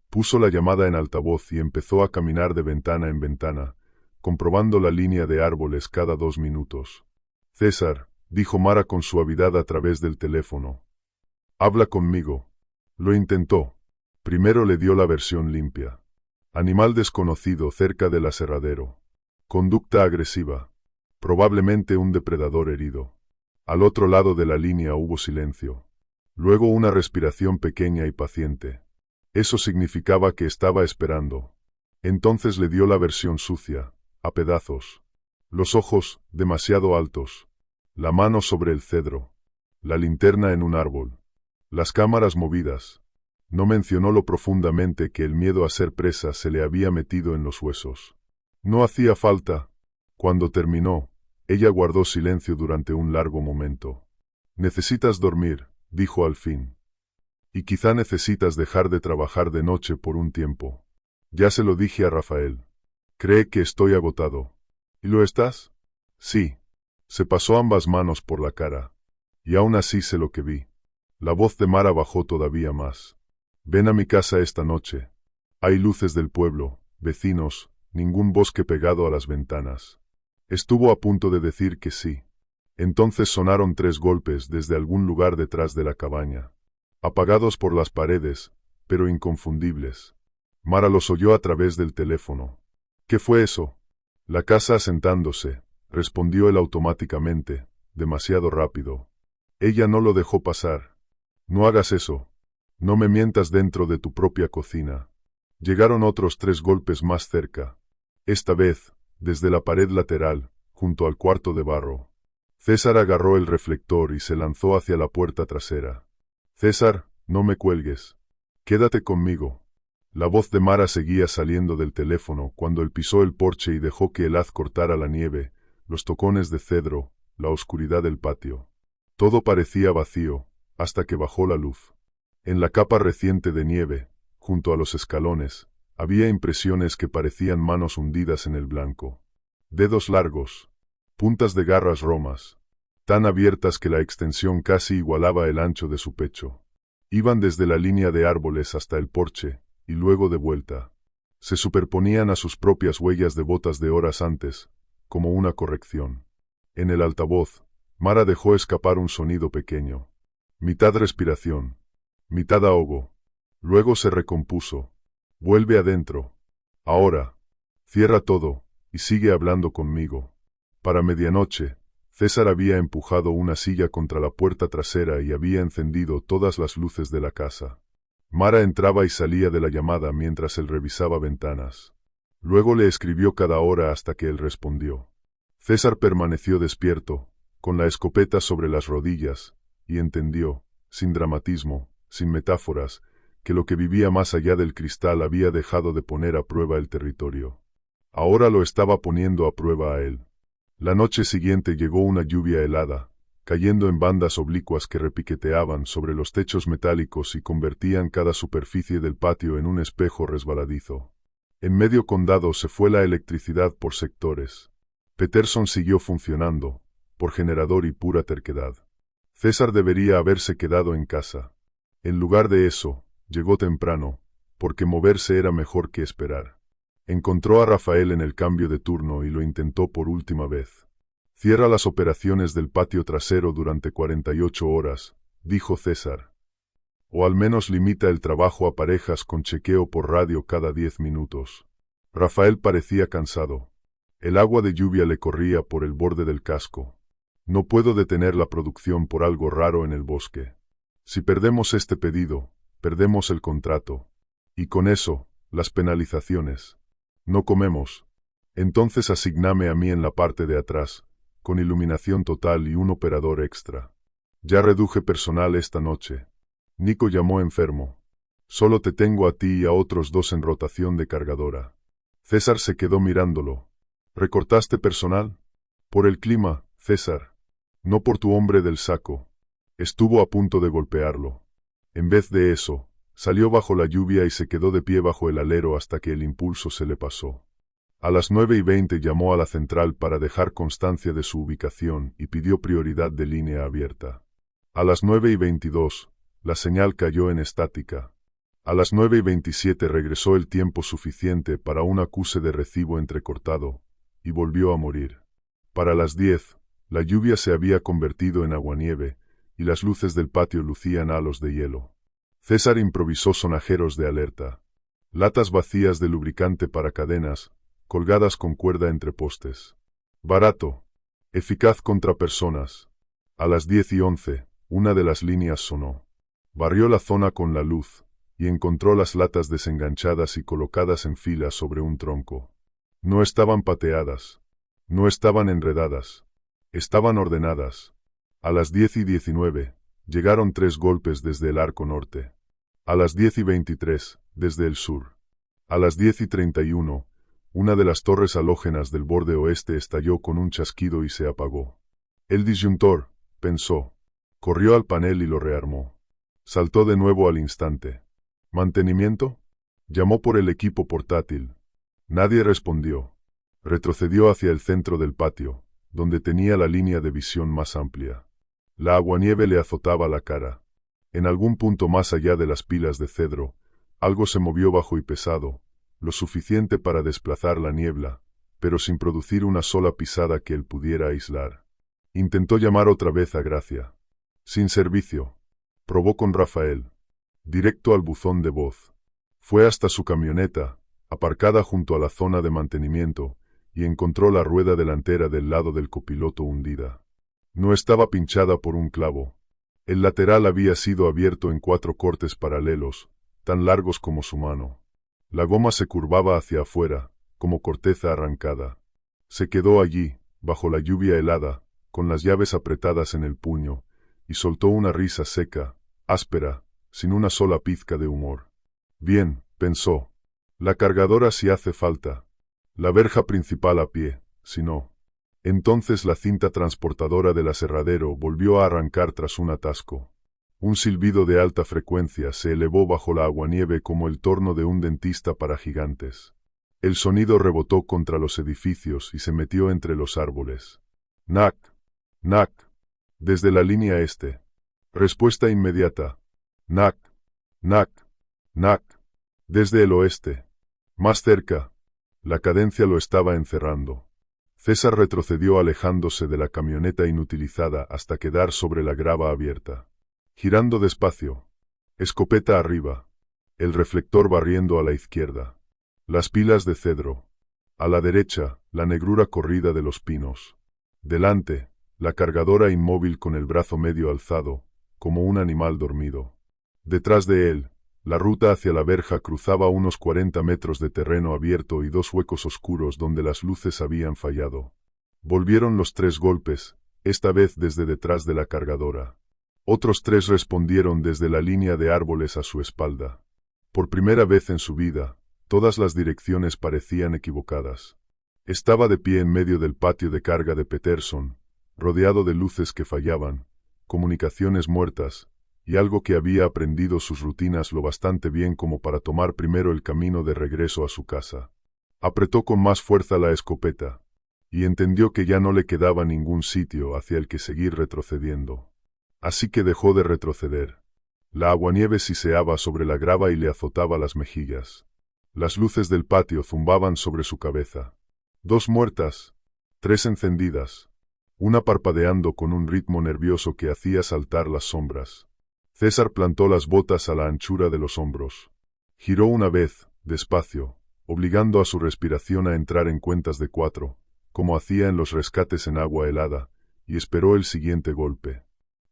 Puso la llamada en altavoz y empezó a caminar de ventana en ventana, comprobando la línea de árboles cada 2 minutos. César, dijo Mara con suavidad a través del teléfono. Habla conmigo. Lo intentó. Primero le dio la versión limpia. Animal desconocido cerca del aserradero. Conducta agresiva. Probablemente un depredador herido. Al otro lado de la línea hubo silencio. Luego una respiración pequeña y paciente. Eso significaba que estaba esperando. Entonces le dio la versión sucia, a pedazos. Los ojos, demasiado altos. La mano sobre el cedro. La linterna en un árbol. Las cámaras movidas. No mencionó lo profundamente que el miedo a ser presa se le había metido en los huesos. No hacía falta. Cuando terminó, ella guardó silencio durante un largo momento. Necesitas dormir, dijo al fin. Y quizá necesitas dejar de trabajar de noche por un tiempo. Ya se lo dije a Rafael. Cree que estoy agotado. ¿Y lo estás? Sí. Se pasó ambas manos por la cara. Y aún así sé lo que vi. La voz de Mara bajó todavía más. Ven a mi casa esta noche. Hay luces del pueblo, vecinos, ningún bosque pegado a las ventanas. Estuvo a punto de decir que sí. Entonces sonaron 3 golpes desde algún lugar detrás de la cabaña. Apagados por las paredes, pero inconfundibles. Mara los oyó a través del teléfono. ¿Qué fue eso? La casa asentándose, respondió él automáticamente, demasiado rápido. Ella no lo dejó pasar. No hagas eso. No me mientas dentro de tu propia cocina. Llegaron otros 3 golpes más cerca. Esta vez, desde la pared lateral, junto al cuarto de barro. César agarró el reflector y se lanzó hacia la puerta trasera. César, no me cuelgues. Quédate conmigo. La voz de Mara seguía saliendo del teléfono cuando él pisó el porche y dejó que el haz cortara la nieve, los tocones de cedro, la oscuridad del patio. Todo parecía vacío, hasta que bajó la luz. En la capa reciente de nieve, junto a los escalones, había impresiones que parecían manos hundidas en el blanco. Dedos largos, puntas de garras romas, tan abiertas que la extensión casi igualaba el ancho de su pecho. Iban desde la línea de árboles hasta el porche, y luego de vuelta. Se superponían a sus propias huellas de botas de horas antes, como una corrección. En el altavoz, Mara dejó escapar un sonido pequeño. Mitad respiración, mitad ahogo. Luego se recompuso. Vuelve adentro. Ahora. Cierra todo, y sigue hablando conmigo. Para medianoche, César había empujado una silla contra la puerta trasera y había encendido todas las luces de la casa. Mara entraba y salía de la llamada mientras él revisaba ventanas. Luego le escribió cada hora hasta que él respondió. César permaneció despierto, con la escopeta sobre las rodillas, y entendió, sin dramatismo, sin metáforas, que lo que vivía más allá del cristal había dejado de poner a prueba el territorio. Ahora lo estaba poniendo a prueba a él. La noche siguiente llegó una lluvia helada, cayendo en bandas oblicuas que repiqueteaban sobre los techos metálicos y convertían cada superficie del patio en un espejo resbaladizo. En medio condado se fue la electricidad por sectores. Peterson siguió funcionando, por generador y pura terquedad. César debería haberse quedado en casa. En lugar de eso, llegó temprano, porque moverse era mejor que esperar. Encontró a Rafael en el cambio de turno y lo intentó por última vez. Cierra las operaciones del patio trasero durante 48 horas, dijo César. O al menos limita el trabajo a parejas con chequeo por radio cada 10 minutos. Rafael parecía cansado. El agua de lluvia le corría por el borde del casco. No puedo detener la producción por algo raro en el bosque. Si perdemos este pedido, perdemos el contrato. Y con eso, las penalizaciones. No comemos. Entonces asigname a mí en la parte de atrás, con iluminación total y un operador extra. Ya reduje personal esta noche. Nico llamó enfermo. Solo te tengo a ti y a otros 2 en rotación de cargadora. César se quedó mirándolo. ¿Recortaste personal? Por el clima, César. No por tu hombre del saco. Estuvo a punto de golpearlo. En vez de eso, salió bajo la lluvia y se quedó de pie bajo el alero hasta que el impulso se le pasó. A las 9:20 llamó a la central para dejar constancia de su ubicación y pidió prioridad de línea abierta. A las 9:22, la señal cayó en estática. A las 9:27 regresó el tiempo suficiente para un acuse de recibo entrecortado, y volvió a morir. Para las 10, la lluvia se había convertido en aguanieve, y las luces del patio lucían halos de hielo. César improvisó sonajeros de alerta. Latas vacías de lubricante para cadenas, colgadas con cuerda entre postes. Barato. Eficaz contra personas. A las 10:11, una de las líneas sonó. Barrió la zona con la luz, y encontró las latas desenganchadas y colocadas en fila sobre un tronco. No estaban pateadas. No estaban enredadas. Estaban ordenadas. A las 10:19, llegaron 3 golpes desde el arco norte. A las 10:23, desde el sur. A las 10:31, una de las torres halógenas del borde oeste estalló con un chasquido y se apagó. El disyuntor, pensó. Corrió al panel y lo rearmó. Saltó de nuevo al instante. ¿Mantenimiento? Llamó por el equipo portátil. Nadie respondió. Retrocedió hacia el centro del patio, donde tenía la línea de visión más amplia. La aguanieve le azotaba la cara. En algún punto más allá de las pilas de cedro, algo se movió bajo y pesado, lo suficiente para desplazar la niebla, pero sin producir una sola pisada que él pudiera aislar. Intentó llamar otra vez a Gracia. Sin servicio. Probó con Rafael. Directo al buzón de voz. Fue hasta su camioneta, aparcada junto a la zona de mantenimiento, y encontró la rueda delantera del lado del copiloto hundida. No estaba pinchada por un clavo. El lateral había sido abierto en 4 cortes paralelos, tan largos como su mano. La goma se curvaba hacia afuera, como corteza arrancada. Se quedó allí, bajo la lluvia helada, con las llaves apretadas en el puño, y soltó una risa seca, áspera, sin una sola pizca de humor. Bien, pensó. La cargadora si hace falta. La verja principal a pie, si no. Entonces la cinta transportadora del aserradero volvió a arrancar tras un atasco. Un silbido de alta frecuencia se elevó bajo la aguanieve como el torno de un dentista para gigantes. El sonido rebotó contra los edificios y se metió entre los árboles. Knack, knack. Desde la línea este. Respuesta inmediata. Knack, knack, knack. Desde el oeste. Más cerca. La cadencia lo estaba encerrando. César retrocedió alejándose de la camioneta inutilizada hasta quedar sobre la grava abierta. Girando despacio. Escopeta arriba. El reflector barriendo a la izquierda. Las pilas de cedro. A la derecha, la negrura corrida de los pinos. Delante, la cargadora inmóvil con el brazo medio alzado, como un animal dormido. Detrás de él, la ruta hacia la verja cruzaba unos 40 metros de terreno abierto y 2 huecos oscuros donde las luces habían fallado. Volvieron los 3 golpes, esta vez desde detrás de la cargadora. Otros 3 respondieron desde la línea de árboles a su espalda. Por primera vez en su vida, todas las direcciones parecían equivocadas. Estaba de pie en medio del patio de carga de Peterson, rodeado de luces que fallaban, comunicaciones muertas, y algo que había aprendido sus rutinas lo bastante bien como para tomar primero el camino de regreso a su casa. Apretó con más fuerza la escopeta, y entendió que ya no le quedaba ningún sitio hacia el que seguir retrocediendo. Así que dejó de retroceder. La aguanieve siseaba sobre la grava y le azotaba las mejillas. Las luces del patio zumbaban sobre su cabeza. 2 muertas, 3 encendidas, una parpadeando con un ritmo nervioso que hacía saltar las sombras. César plantó las botas a la anchura de los hombros. Giró una vez, despacio, obligando a su respiración a entrar en cuentas de 4, como hacía en los rescates en agua helada, y esperó el siguiente golpe.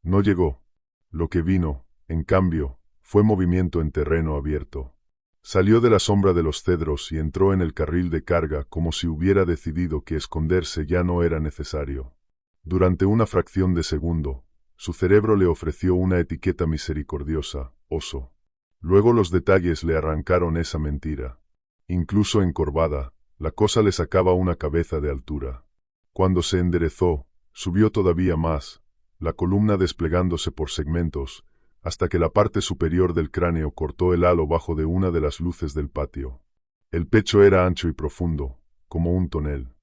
No llegó. Lo que vino, en cambio, fue movimiento en terreno abierto. Salió de la sombra de los cedros y entró en el carril de carga como si hubiera decidido que esconderse ya no era necesario. Durante una fracción de segundo, su cerebro le ofreció una etiqueta misericordiosa, oso. Luego los detalles le arrancaron esa mentira. Incluso encorvada, la cosa le sacaba una cabeza de altura. Cuando se enderezó, subió todavía más, la columna desplegándose por segmentos, hasta que la parte superior del cráneo cortó el halo bajo de una de las luces del patio. El pecho era ancho y profundo, como un tonel.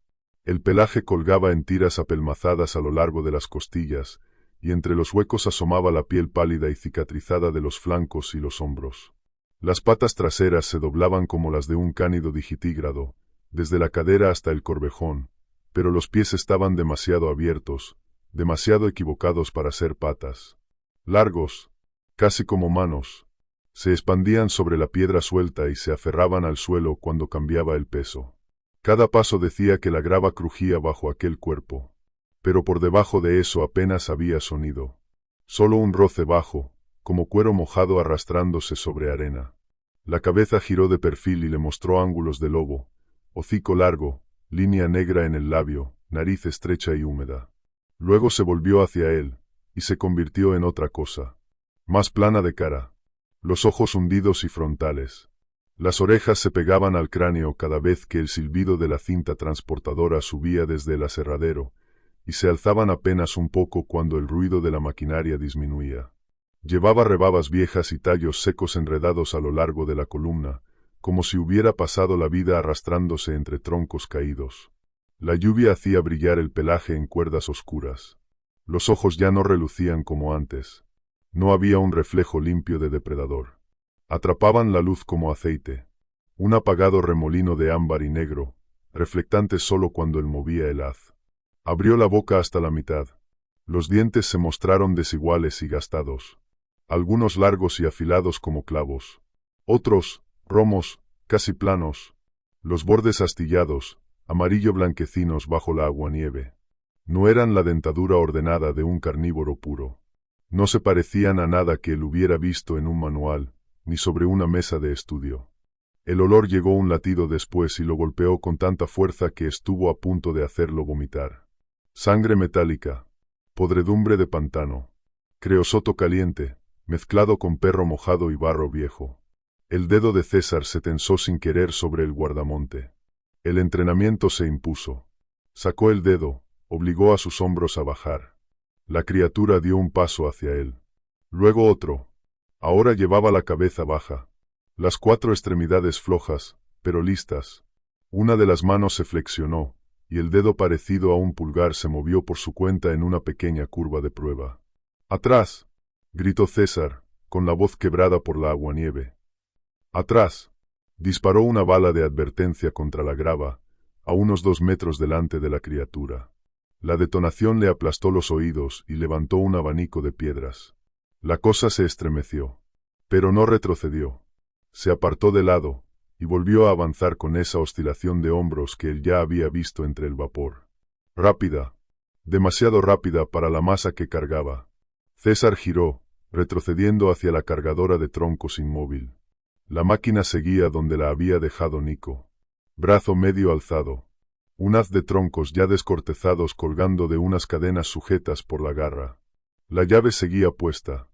El pelaje colgaba en tiras apelmazadas a lo largo de las costillas, y entre los huecos asomaba la piel pálida y cicatrizada de los flancos y los hombros. Las patas traseras se doblaban como las de un cánido digitígrado, desde la cadera hasta el corvejón, pero los pies estaban demasiado abiertos, demasiado equivocados para ser patas. Largos, casi como manos, se expandían sobre la piedra suelta y se aferraban al suelo cuando cambiaba el peso. Cada paso decía que la grava crujía bajo aquel cuerpo, pero por debajo de eso apenas había sonido. Solo un roce bajo, como cuero mojado arrastrándose sobre arena. La cabeza giró de perfil y le mostró ángulos de lobo, hocico largo, línea negra en el labio, nariz estrecha y húmeda. Luego se volvió hacia él, y se convirtió en otra cosa. Más plana de cara. Los ojos hundidos y frontales. Las orejas se pegaban al cráneo cada vez que el silbido de la cinta transportadora subía desde el aserradero, y se alzaban apenas un poco cuando el ruido de la maquinaria disminuía. Llevaba rebabas viejas y tallos secos enredados a lo largo de la columna, como si hubiera pasado la vida arrastrándose entre troncos caídos. La lluvia hacía brillar el pelaje en cuerdas oscuras. Los ojos ya no relucían como antes. No había un reflejo limpio de depredador. Atrapaban la luz como aceite. Un apagado remolino de ámbar y negro, reflectante solo cuando él movía el haz. Abrió la boca hasta la mitad. Los dientes se mostraron desiguales y gastados. Algunos largos y afilados como clavos. Otros, romos, casi planos. Los bordes astillados, amarillo blanquecinos bajo la aguanieve. No eran la dentadura ordenada de un carnívoro puro. No se parecían a nada que él hubiera visto en un manual, ni sobre una mesa de estudio. El olor llegó un latido después y lo golpeó con tanta fuerza que estuvo a punto de hacerlo vomitar. Sangre metálica, podredumbre de pantano, creosoto caliente, mezclado con perro mojado y barro viejo. El dedo de César se tensó sin querer sobre el guardamonte. El entrenamiento se impuso. Sacó el dedo, obligó a sus hombros a bajar. La criatura dio un paso hacia él. Luego otro. Ahora llevaba la cabeza baja. Las 4 extremidades flojas, pero listas. Una de las manos se flexionó, y el dedo parecido a un pulgar se movió por su cuenta en una pequeña curva de prueba. ¡Atrás!, gritó César, con la voz quebrada por la aguanieve. ¡Atrás! Disparó una bala de advertencia contra la grava, a unos 2 metros delante de la criatura. La detonación le aplastó los oídos y levantó un abanico de piedras. La cosa se estremeció, pero no retrocedió. Se apartó de lado, y volvió a avanzar con esa oscilación de hombros que él ya había visto entre el vapor. Rápida, demasiado rápida para la masa que cargaba. César giró, retrocediendo hacia la cargadora de troncos inmóvil. La máquina seguía donde la había dejado Nico. Brazo medio alzado. Un haz de troncos ya descortezados colgando de unas cadenas sujetas por la garra. La llave seguía puesta.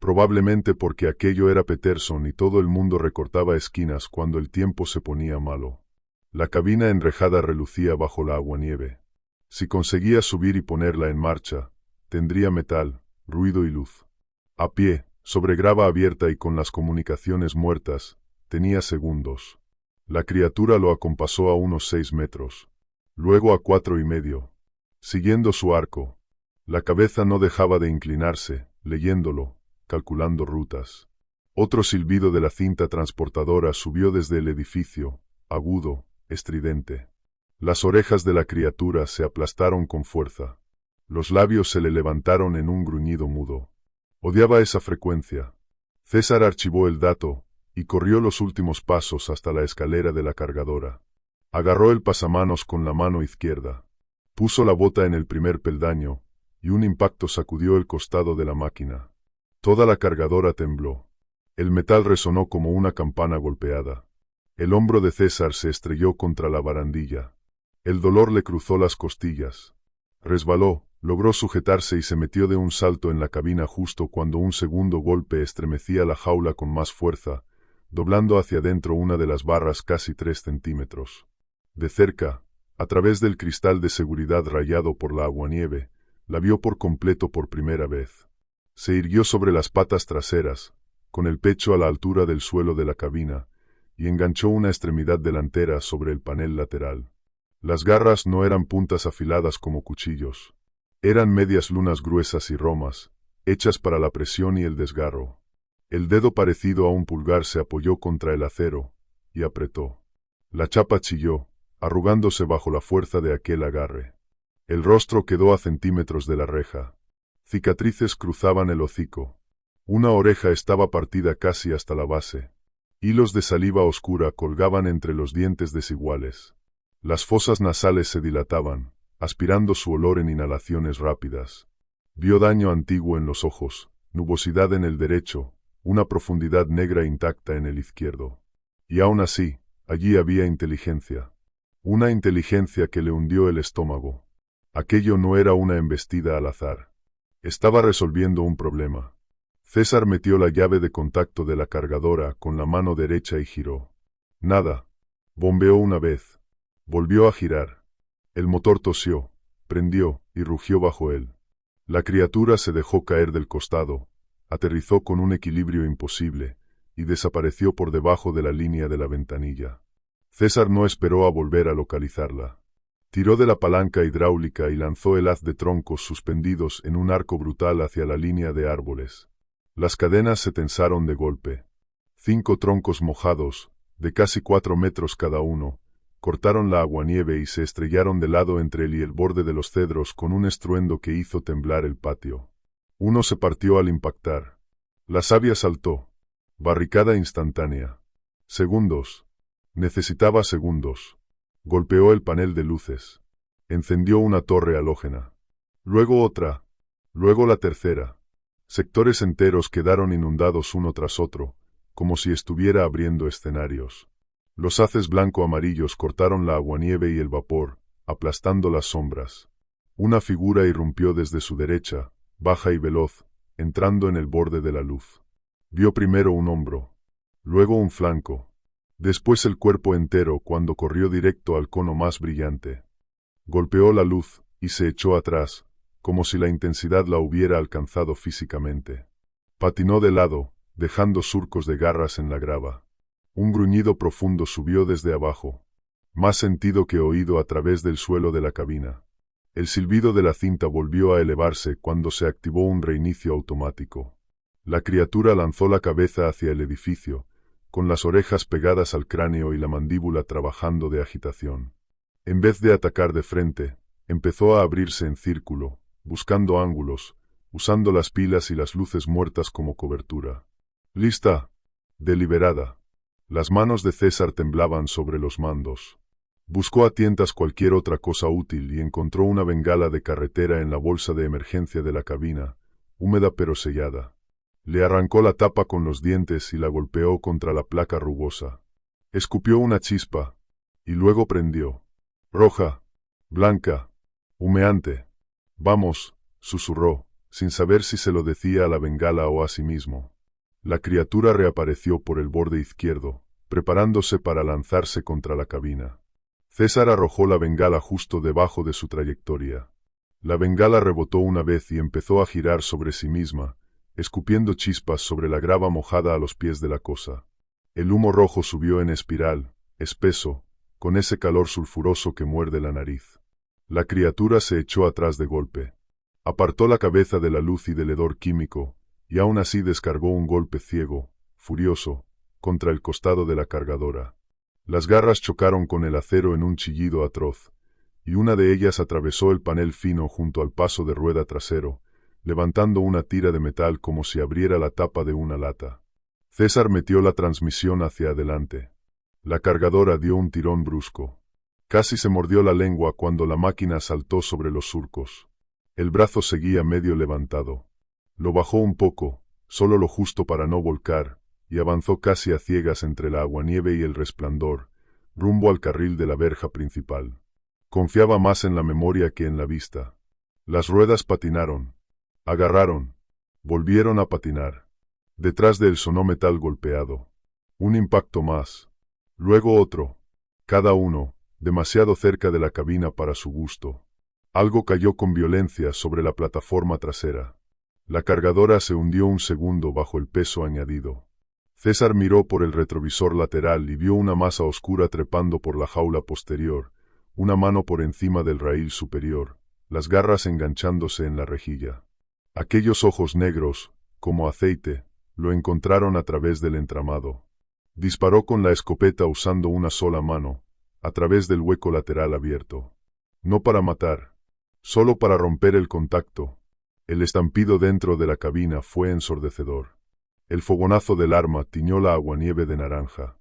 Probablemente porque aquello era Peterson y todo el mundo recortaba esquinas cuando el tiempo se ponía malo. La cabina enrejada relucía bajo la aguanieve. Si conseguía subir y ponerla en marcha, tendría metal, ruido y luz. A pie, sobre grava abierta y con las comunicaciones muertas, tenía segundos. La criatura lo acompasó a unos 6 metros. Luego a 4,5. Siguiendo su arco. La cabeza no dejaba de inclinarse, leyéndolo, calculando rutas. Otro silbido de la cinta transportadora subió desde el edificio, agudo, estridente. Las orejas de la criatura se aplastaron con fuerza. Los labios se le levantaron en un gruñido mudo. Odiaba esa frecuencia. César archivó el dato, y corrió los últimos pasos hasta la escalera de la cargadora. Agarró el pasamanos con la mano izquierda. Puso la bota en el primer peldaño, y un impacto sacudió el costado de la máquina. Toda la cargadora tembló. El metal resonó como una campana golpeada. El hombro de César se estrelló contra la barandilla. El dolor le cruzó las costillas. Resbaló, logró sujetarse y se metió de un salto en la cabina justo cuando un segundo golpe estremecía la jaula con más fuerza, doblando hacia adentro una de las barras casi 3 centímetros. De cerca, a través del cristal de seguridad rayado por la aguanieve, La vio por completo por primera vez. Se irguió sobre las patas traseras, con el pecho a la altura del suelo de la cabina, y enganchó una extremidad delantera sobre el panel lateral. Las garras no eran puntas afiladas como cuchillos. Eran medias lunas gruesas y romas, hechas para la presión y el desgarro. El dedo parecido a un pulgar se apoyó contra el acero, y apretó. La chapa chilló, arrugándose bajo la fuerza de aquel agarre. El rostro quedó a centímetros de la reja. Cicatrices cruzaban el hocico. Una oreja estaba partida casi hasta la base. Hilos de saliva oscura colgaban entre los dientes desiguales. Las fosas nasales se dilataban, aspirando su olor en inhalaciones rápidas. Vio daño antiguo en los ojos, nubosidad en el derecho, una profundidad negra intacta en el izquierdo. Y aún así, allí había inteligencia. Una inteligencia que le hundió el estómago. Aquello no era una embestida al azar. Estaba resolviendo un problema. César metió la llave de contacto de la cargadora con la mano derecha y giró. Nada. Bombeó una vez. Volvió a girar. El motor tosió, prendió y rugió bajo él. La criatura se dejó caer del costado, aterrizó con un equilibrio imposible y desapareció por debajo de la línea de la ventanilla. César no esperó a volver a localizarla. Tiró de la palanca hidráulica y lanzó el haz de troncos suspendidos en un arco brutal hacia la línea de árboles. Las cadenas se tensaron de golpe. 5 troncos mojados, de casi 4 metros cada uno, cortaron la aguanieve y se estrellaron de lado entre él y el borde de los cedros con un estruendo que hizo temblar el patio. Uno se partió al impactar. La savia saltó. Barricada instantánea. Segundos. Necesitaba segundos. Golpeó el panel de luces. Encendió una torre halógena. Luego otra. Luego la tercera. Sectores enteros quedaron inundados uno tras otro, como si estuviera abriendo escenarios. Los haces blanco-amarillos cortaron la aguanieve y el vapor, aplastando las sombras. Una figura irrumpió desde su derecha, baja y veloz, entrando en el borde de la luz. Vio primero un hombro, luego un flanco, después el cuerpo entero cuando corrió directo al cono más brillante. Golpeó la luz y se echó atrás, como si la intensidad la hubiera alcanzado físicamente. Patinó de lado, dejando surcos de garras en la grava. Un gruñido profundo subió desde abajo, más sentido que oído a través del suelo de la cabina. El silbido de la cinta volvió a elevarse cuando se activó un reinicio automático. La criatura lanzó la cabeza hacia el edificio, con las orejas pegadas al cráneo y la mandíbula trabajando de agitación. En vez de atacar de frente, empezó a abrirse en círculo, buscando ángulos, usando las pilas y las luces muertas como cobertura. ¡Lista! Deliberada. Las manos de César temblaban sobre los mandos. Buscó a tientas cualquier otra cosa útil y encontró una bengala de carretera en la bolsa de emergencia de la cabina, húmeda pero sellada. Le arrancó la tapa con los dientes y la golpeó contra la placa rugosa. Escupió una chispa, y luego prendió. Roja, blanca, humeante. Vamos, susurró, sin saber si se lo decía a la bengala o a sí mismo. La criatura reapareció por el borde izquierdo, preparándose para lanzarse contra la cabina. César arrojó la bengala justo debajo de su trayectoria. La bengala rebotó una vez y empezó a girar sobre sí misma, escupiendo chispas sobre la grava mojada a los pies de la cosa. El humo rojo subió en espiral, espeso, con ese calor sulfuroso que muerde la nariz. La criatura se echó atrás de golpe. Apartó la cabeza de la luz y del hedor químico, y aún así descargó un golpe ciego, furioso, contra el costado de la cargadora. Las garras chocaron con el acero en un chillido atroz, y una de ellas atravesó el panel fino junto al paso de rueda trasero, levantando una tira de metal como si abriera la tapa de una lata. César metió la transmisión hacia adelante. La cargadora dio un tirón brusco. Casi se mordió la lengua cuando la máquina saltó sobre los surcos. El brazo seguía medio levantado. Lo bajó un poco, solo lo justo para no volcar, y avanzó casi a ciegas entre la aguanieve y el resplandor, rumbo al carril de la verja principal. Confiaba más en la memoria que en la vista. Las ruedas patinaron. Agarraron. Volvieron a patinar. Detrás de él sonó metal golpeado. Un impacto más. Luego otro. Cada uno, demasiado cerca de la cabina para su gusto. Algo cayó con violencia sobre la plataforma trasera. La cargadora se hundió un segundo bajo el peso añadido. César miró por el retrovisor lateral y vio una masa oscura trepando por la jaula posterior, una mano por encima del raíl superior, las garras enganchándose en la rejilla. Aquellos ojos negros, como aceite, lo encontraron a través del entramado. Disparó con la escopeta usando una sola mano, a través del hueco lateral abierto. No para matar, solo para romper el contacto. El estampido dentro de la cabina fue ensordecedor. El fogonazo del arma tiñó la aguanieve de naranja.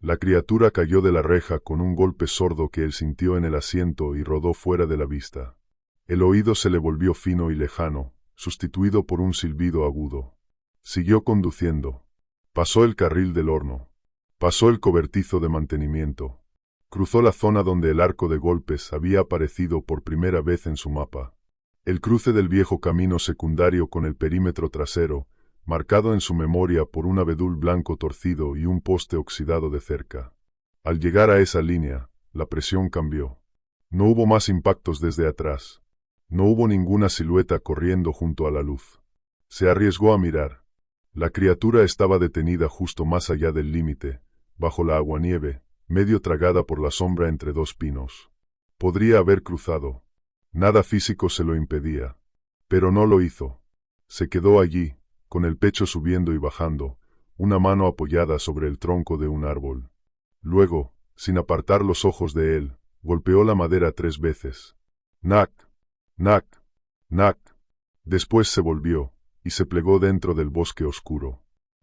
La criatura cayó de la reja con un golpe sordo que él sintió en el asiento y rodó fuera de la vista. El oído se le volvió fino y lejano, sustituido por un silbido agudo. Siguió conduciendo. Pasó el carril del horno. Pasó el cobertizo de mantenimiento. Cruzó la zona donde el arco de golpes había aparecido por primera vez en su mapa. El cruce del viejo camino secundario con el perímetro trasero, marcado en su memoria por un abedul blanco torcido y un poste oxidado de cerca. Al llegar a esa línea, la presión cambió. No hubo más impactos desde atrás. No hubo ninguna silueta corriendo junto a la luz. Se arriesgó a mirar. La criatura estaba detenida justo más allá del límite, bajo la aguanieve, medio tragada por la sombra entre dos pinos. Podría haber cruzado. Nada físico se lo impedía. Pero no lo hizo. Se quedó allí, con el pecho subiendo y bajando, una mano apoyada sobre el tronco de un árbol. Luego, sin apartar los ojos de él, golpeó la madera 3 veces. Knack, knack, knack. Después se volvió, y se plegó dentro del bosque oscuro.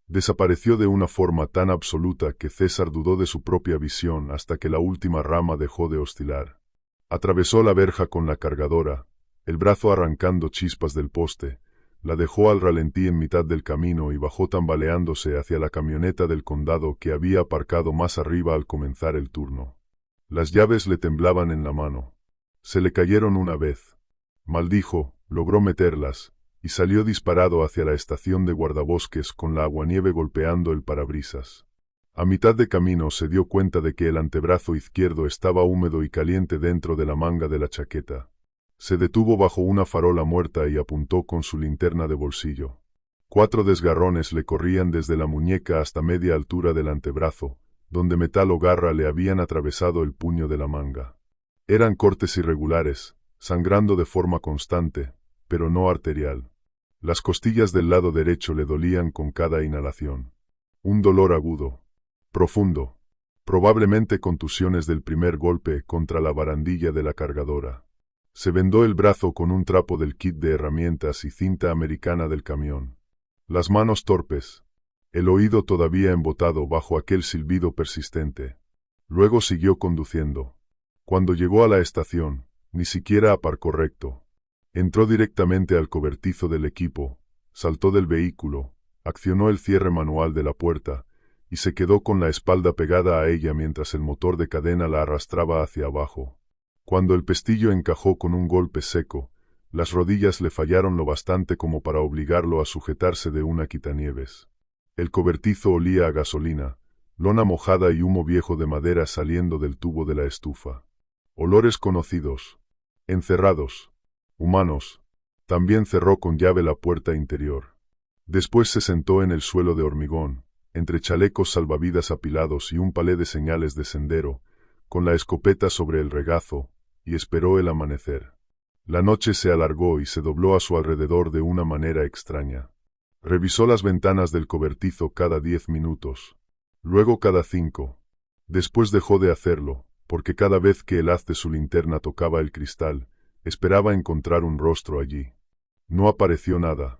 Desapareció de una forma tan absoluta que César dudó de su propia visión hasta que la última rama dejó de oscilar. Atravesó la verja con la cargadora, el brazo arrancando chispas del poste, la dejó al ralentí en mitad del camino y bajó tambaleándose hacia la camioneta del condado que había aparcado más arriba al comenzar el turno. Las llaves le temblaban en la mano. Se le cayeron una vez. Maldijo, logró meterlas, y salió disparado hacia la estación de guardabosques con la aguanieve golpeando el parabrisas. A mitad de camino se dio cuenta de que el antebrazo izquierdo estaba húmedo y caliente dentro de la manga de la chaqueta. Se detuvo bajo una farola muerta y apuntó con su linterna de bolsillo. 4 desgarrones le corrían desde la muñeca hasta media altura del antebrazo, donde metal o garra le habían atravesado el puño de la manga. Eran cortes irregulares, sangrando de forma constante, pero no arterial. Las costillas del lado derecho le dolían con cada inhalación. Un dolor agudo, profundo, probablemente contusiones del primer golpe contra la barandilla de la cargadora. Se vendó el brazo con un trapo del kit de herramientas y cinta americana del camión. Las manos torpes, el oído todavía embotado bajo aquel silbido persistente. Luego siguió conduciendo. Cuando llegó a la estación, ni siquiera aparcó recto. Entró directamente al cobertizo del equipo, saltó del vehículo, accionó el cierre manual de la puerta, y se quedó con la espalda pegada a ella mientras el motor de cadena la arrastraba hacia abajo. Cuando el pestillo encajó con un golpe seco, las rodillas le fallaron lo bastante como para obligarlo a sujetarse de una quitanieves. El cobertizo olía a gasolina, lona mojada y humo viejo de madera saliendo del tubo de la estufa. Olores conocidos. Encerrados. Humanos. También cerró con llave la puerta interior. Después se sentó en el suelo de hormigón, entre chalecos salvavidas apilados y un palé de señales de sendero, con la escopeta sobre el regazo, y esperó el amanecer. La noche se alargó y se dobló a su alrededor de una manera extraña. Revisó las ventanas del cobertizo cada 10 minutos, luego cada 5. Después dejó de hacerlo, porque cada vez que el haz de su linterna tocaba el cristal, esperaba encontrar un rostro allí. No apareció nada.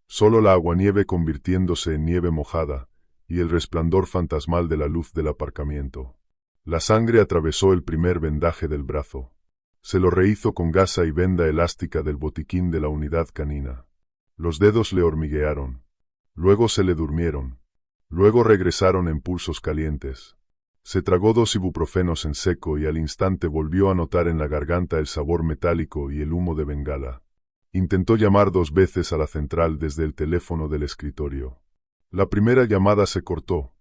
Solo la aguanieve convirtiéndose en nieve mojada, y el resplandor fantasmal de la luz del aparcamiento. La sangre atravesó el primer vendaje del brazo. Se lo rehizó con gasa y venda elástica del botiquín de la unidad canina. Los dedos le hormiguearon. Luego se le durmieron. Luego regresaron en pulsos calientes. Se tragó 2 ibuprofenos en seco y al instante volvió a notar en la garganta el sabor metálico y el humo de bengala. Intentó llamar 2 veces a la central desde el teléfono del escritorio. La primera llamada se cortó.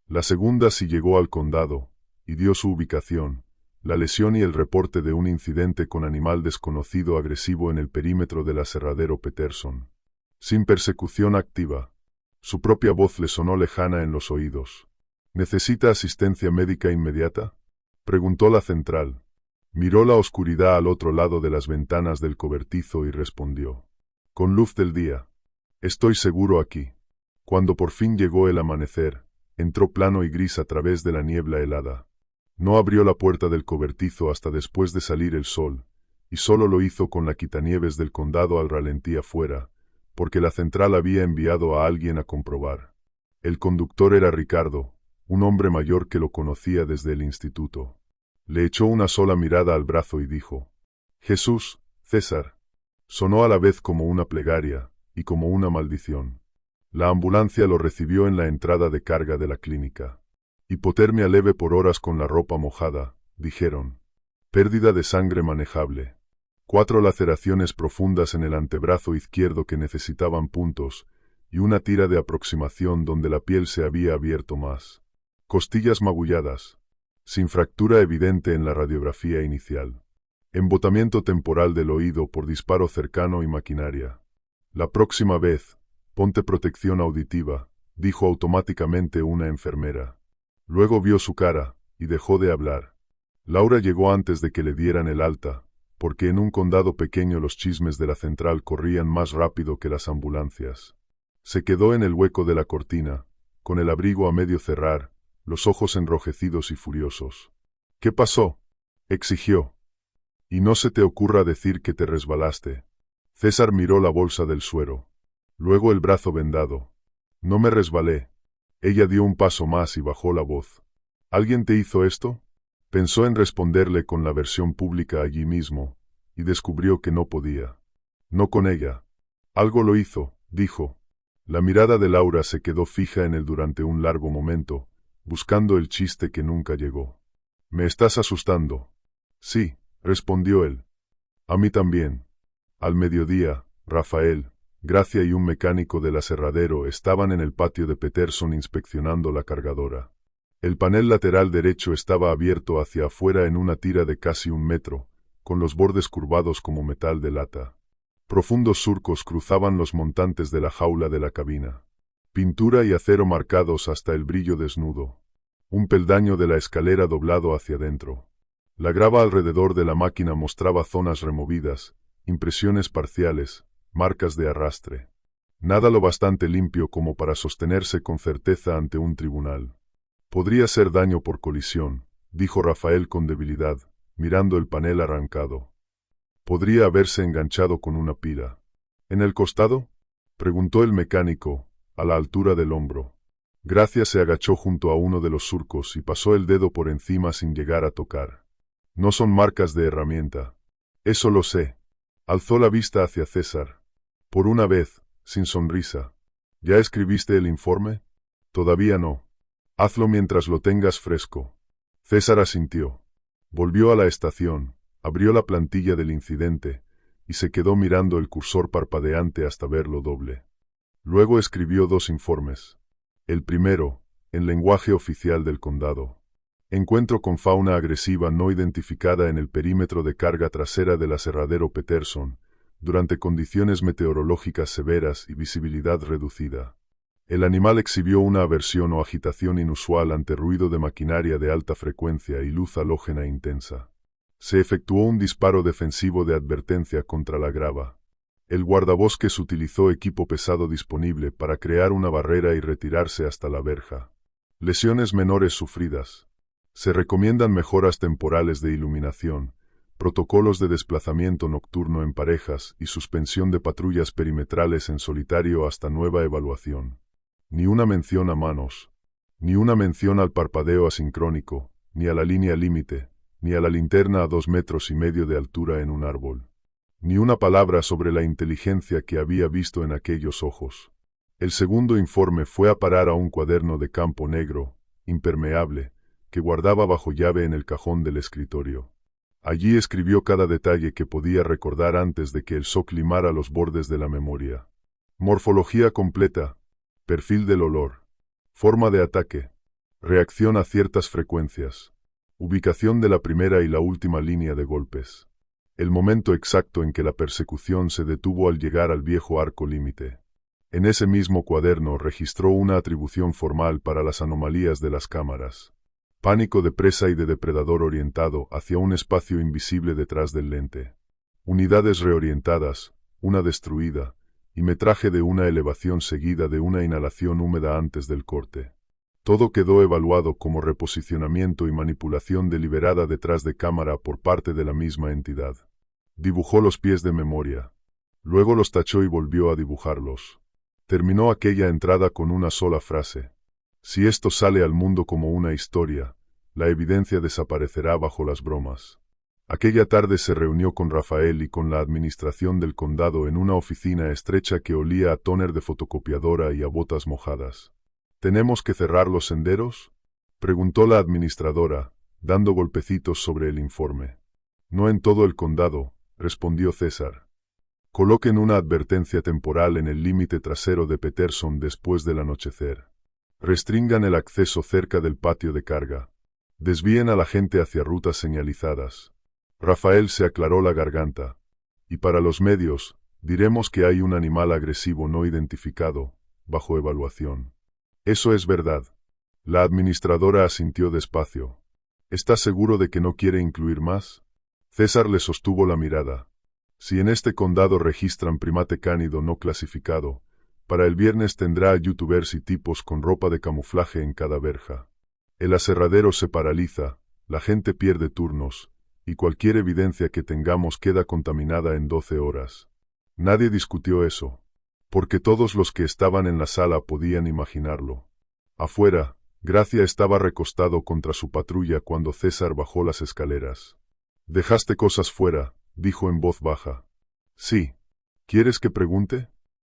La segunda sí llegó al condado, y dio su ubicación, la lesión y el reporte de un incidente con animal desconocido agresivo en el perímetro del aserradero Peterson. Sin persecución activa. Su propia voz le sonó lejana en los oídos. ¿Necesita asistencia médica inmediata?, preguntó la central. Miró la oscuridad al otro lado de las ventanas del cobertizo y respondió. Con luz del día. Estoy seguro aquí. Cuando por fin llegó el amanecer, entró plano y gris a través de la niebla helada. No abrió la puerta del cobertizo hasta después de salir el sol, y solo lo hizo con la quitanieves del condado al ralentí afuera, porque la central había enviado a alguien a comprobar. El conductor era Ricardo, un hombre mayor que lo conocía desde el instituto. Le echó una sola mirada al brazo y dijo, Jesús, César. Sonó a la vez como una plegaria, y como una maldición. La ambulancia lo recibió en la entrada de carga de la clínica. Hipotermia leve por horas con la ropa mojada, dijeron. Pérdida de sangre manejable. 4 laceraciones profundas en el antebrazo izquierdo que necesitaban puntos, y una tira de aproximación donde la piel se había abierto más. Costillas magulladas. Sin fractura evidente en la radiografía inicial. Embotamiento temporal del oído por disparo cercano y maquinaria. La próxima vez, ponte protección auditiva, dijo automáticamente una enfermera. Luego vio su cara, y dejó de hablar. Laura llegó antes de que le dieran el alta, porque en un condado pequeño los chismes de la central corrían más rápido que las ambulancias. Se quedó en el hueco de la cortina, con el abrigo a medio cerrar, los ojos enrojecidos y furiosos. ¿Qué pasó?, exigió. Y no se te ocurra decir que te resbalaste. César miró la bolsa del suero. Luego el brazo vendado. No me resbalé. Ella dio un paso más y bajó la voz. ¿Alguien te hizo esto? Pensó en responderle con la versión pública allí mismo, y descubrió que no podía. No con ella. Algo lo hizo, dijo. La mirada de Laura se quedó fija en él durante un largo momento, buscando el chiste que nunca llegó. ¿Me estás asustando? Sí, respondió él. A mí también. Al mediodía, Rafael, Gracia y un mecánico del aserradero estaban en el patio de Peterson inspeccionando la cargadora. El panel lateral derecho estaba abierto hacia afuera en una tira de casi 1 metro, con los bordes curvados como metal de lata. Profundos surcos cruzaban los montantes de la jaula de la cabina. Pintura y acero marcados hasta el brillo desnudo. Un peldaño de la escalera doblado hacia adentro. La grava alrededor de la máquina mostraba zonas removidas, impresiones parciales, marcas de arrastre. Nada lo bastante limpio como para sostenerse con certeza ante un tribunal. Podría ser daño por colisión, dijo Rafael con debilidad, mirando el panel arrancado. Podría haberse enganchado con una pila. ¿En el costado?, preguntó el mecánico, a la altura del hombro. Gracia se agachó junto a uno de los surcos y pasó el dedo por encima sin llegar a tocar. No son marcas de herramienta. Eso lo sé. Alzó la vista hacia César. Por una vez, sin sonrisa. ¿Ya escribiste el informe? Todavía no. Hazlo mientras lo tengas fresco. César asintió. Volvió a la estación, abrió la plantilla del incidente, y se quedó mirando el cursor parpadeante hasta verlo doble. Luego escribió 2 informes. El primero, en lenguaje oficial del condado. Encuentro con fauna agresiva no identificada en el perímetro de carga trasera del aserradero Peterson, durante condiciones meteorológicas severas y visibilidad reducida. El animal exhibió una aversión o agitación inusual ante ruido de maquinaria de alta frecuencia y luz halógena intensa. Se efectuó un disparo defensivo de advertencia contra la grava. El guardabosques utilizó equipo pesado disponible para crear una barrera y retirarse hasta la verja. Lesiones menores sufridas. Se recomiendan mejoras temporales de iluminación, protocolos de desplazamiento nocturno en parejas y suspensión de patrullas perimetrales en solitario hasta nueva evaluación. Ni una mención a manos, ni una mención al parpadeo asincrónico, ni a la línea límite, ni a la linterna a 2,5 metros de altura en un árbol. Ni una palabra sobre la inteligencia que había visto en aquellos ojos. El segundo informe fue a parar a un cuaderno de campo negro, impermeable, que guardaba bajo llave en el cajón del escritorio. Allí escribió cada detalle que podía recordar antes de que el shock limara los bordes de la memoria. Morfología completa, perfil del olor, forma de ataque, reacción a ciertas frecuencias, Ubicación de la primera y la última línea de golpes. El momento exacto en que la persecución se detuvo al llegar al viejo arco límite. En ese mismo cuaderno registró una atribución formal para las anomalías de las cámaras. Pánico de presa y de depredador orientado hacia un espacio invisible detrás del lente. Unidades reorientadas, una destruida, y metraje de una elevación seguida de una inhalación húmeda antes del corte. Todo quedó evaluado como reposicionamiento y manipulación deliberada detrás de cámara por parte de la misma entidad. Dibujó los pies de memoria. Luego los tachó y volvió a dibujarlos. Terminó aquella entrada con una sola frase. Si esto sale al mundo como una historia, la evidencia desaparecerá bajo las bromas. Aquella tarde se reunió con Rafael y con la administración del condado en una oficina estrecha que olía a tóner de fotocopiadora y a botas mojadas. ¿Tenemos que cerrar los senderos?, preguntó la administradora, dando golpecitos sobre el informe. No en todo el condado, respondió César. Coloquen una advertencia temporal en el límite trasero de Peterson después del anochecer. Restringan el acceso cerca del patio de carga. Desvíen a la gente hacia rutas señalizadas. Rafael se aclaró la garganta. Y para los medios, diremos que hay un animal agresivo no identificado, bajo evaluación. Eso es verdad. La administradora asintió despacio. ¿Está seguro de que no quiere incluir más? César le sostuvo la mirada. Si en este condado registran primate cánido no clasificado, para el viernes tendrá a youtubers y tipos con ropa de camuflaje en cada verja. El aserradero se paraliza, la gente pierde turnos, y cualquier evidencia que tengamos queda contaminada en 12 horas. Nadie discutió eso, porque todos los que estaban en la sala podían imaginarlo. Afuera, Gracia estaba recostado contra su patrulla cuando César bajó las escaleras. «¿Dejaste cosas fuera?», dijo en voz baja. «Sí. ¿Quieres que pregunte?».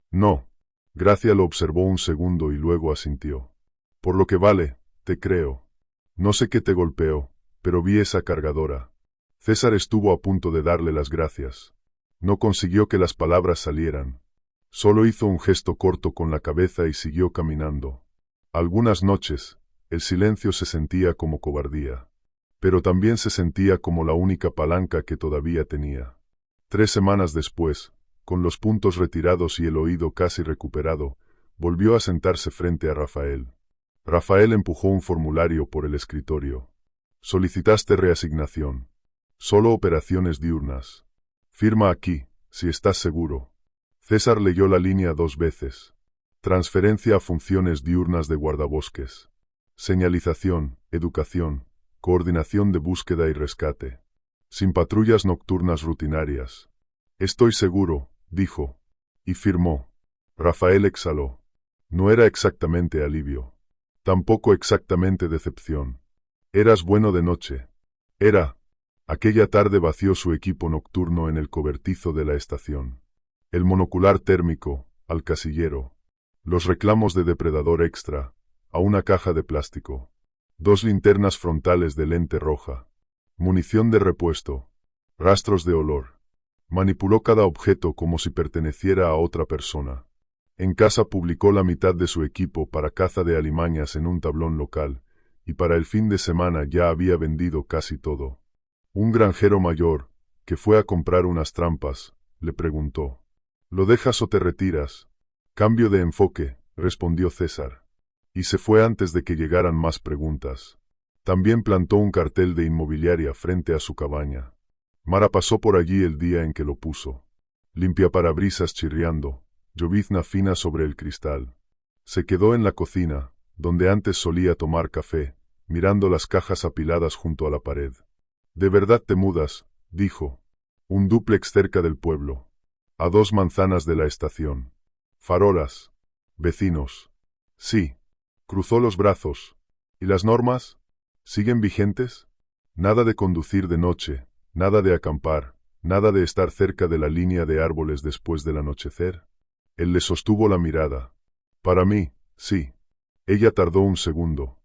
«No». Gracia lo observó un segundo y luego asintió. «Por lo que vale, te creo. No sé qué te golpeó, pero vi esa cargadora». César estuvo a punto de darle las gracias. No consiguió que las palabras salieran. Solo hizo un gesto corto con la cabeza y siguió caminando. Algunas noches, el silencio se sentía como cobardía. Pero también se sentía como la única palanca que todavía tenía. 3 semanas después, con los puntos retirados y el oído casi recuperado, volvió a sentarse frente a Rafael. Rafael empujó un formulario por el escritorio. «Solicitaste reasignación. Solo operaciones diurnas. Firma aquí, si estás seguro». César leyó la línea 2 veces. Transferencia a funciones diurnas de guardabosques. Señalización, educación, coordinación de búsqueda y rescate. Sin patrullas nocturnas rutinarias. «Estoy seguro», dijo. Y firmó. Rafael exhaló. No era exactamente alivio. Tampoco exactamente decepción. «Eras bueno de noche». Era. Aquella tarde vació su equipo nocturno en el cobertizo de la estación. El monocular térmico, al casillero. Los reclamos de depredador extra, a una caja de plástico. 2 linternas frontales de lente roja. Munición de repuesto. Rastros de olor. Manipuló cada objeto como si perteneciera a otra persona. En casa publicó la mitad de su equipo para caza de alimañas en un tablón local, y para el fin de semana ya había vendido casi todo. Un granjero mayor, que fue a comprar unas trampas, le preguntó: «¿Lo dejas o te retiras?». «Cambio de enfoque», respondió César. Y se fue antes de que llegaran más preguntas. También plantó un cartel de inmobiliaria frente a su cabaña. Mara pasó por allí el día en que lo puso. Limpiaparabrisas chirriando, llovizna fina sobre el cristal. Se quedó en la cocina, donde antes solía tomar café, mirando las cajas apiladas junto a la pared. «¿De verdad te mudas?», dijo. «Un dúplex cerca del pueblo. A 2 manzanas de la estación. Farolas. Vecinos». «Sí». Cruzó los brazos. «¿Y las normas? ¿Siguen vigentes? Nada de conducir de noche, nada de acampar, nada de estar cerca de la línea de árboles después del anochecer». Él le sostuvo la mirada. «Para mí, sí». Ella tardó un segundo.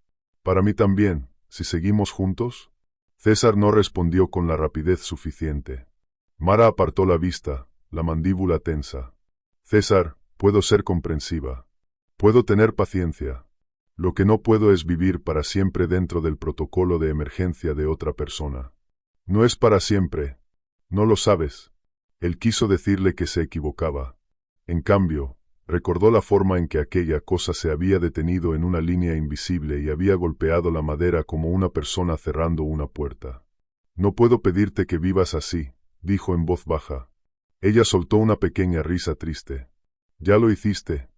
«Para mí también, si seguimos juntos». César no respondió con la rapidez suficiente. Mara apartó la vista, la mandíbula tensa. «César, puedo ser comprensiva. Puedo tener paciencia. Lo que no puedo es vivir para siempre dentro del protocolo de emergencia de otra persona. No es para siempre. No lo sabes. Él quiso decirle que se equivocaba. En cambio, recordó la forma en que aquella cosa se había detenido en una línea invisible y había golpeado la madera como una persona cerrando una puerta. No puedo pedirte que vivas así, dijo en voz baja. Ella soltó una pequeña risa triste. Ya lo hiciste.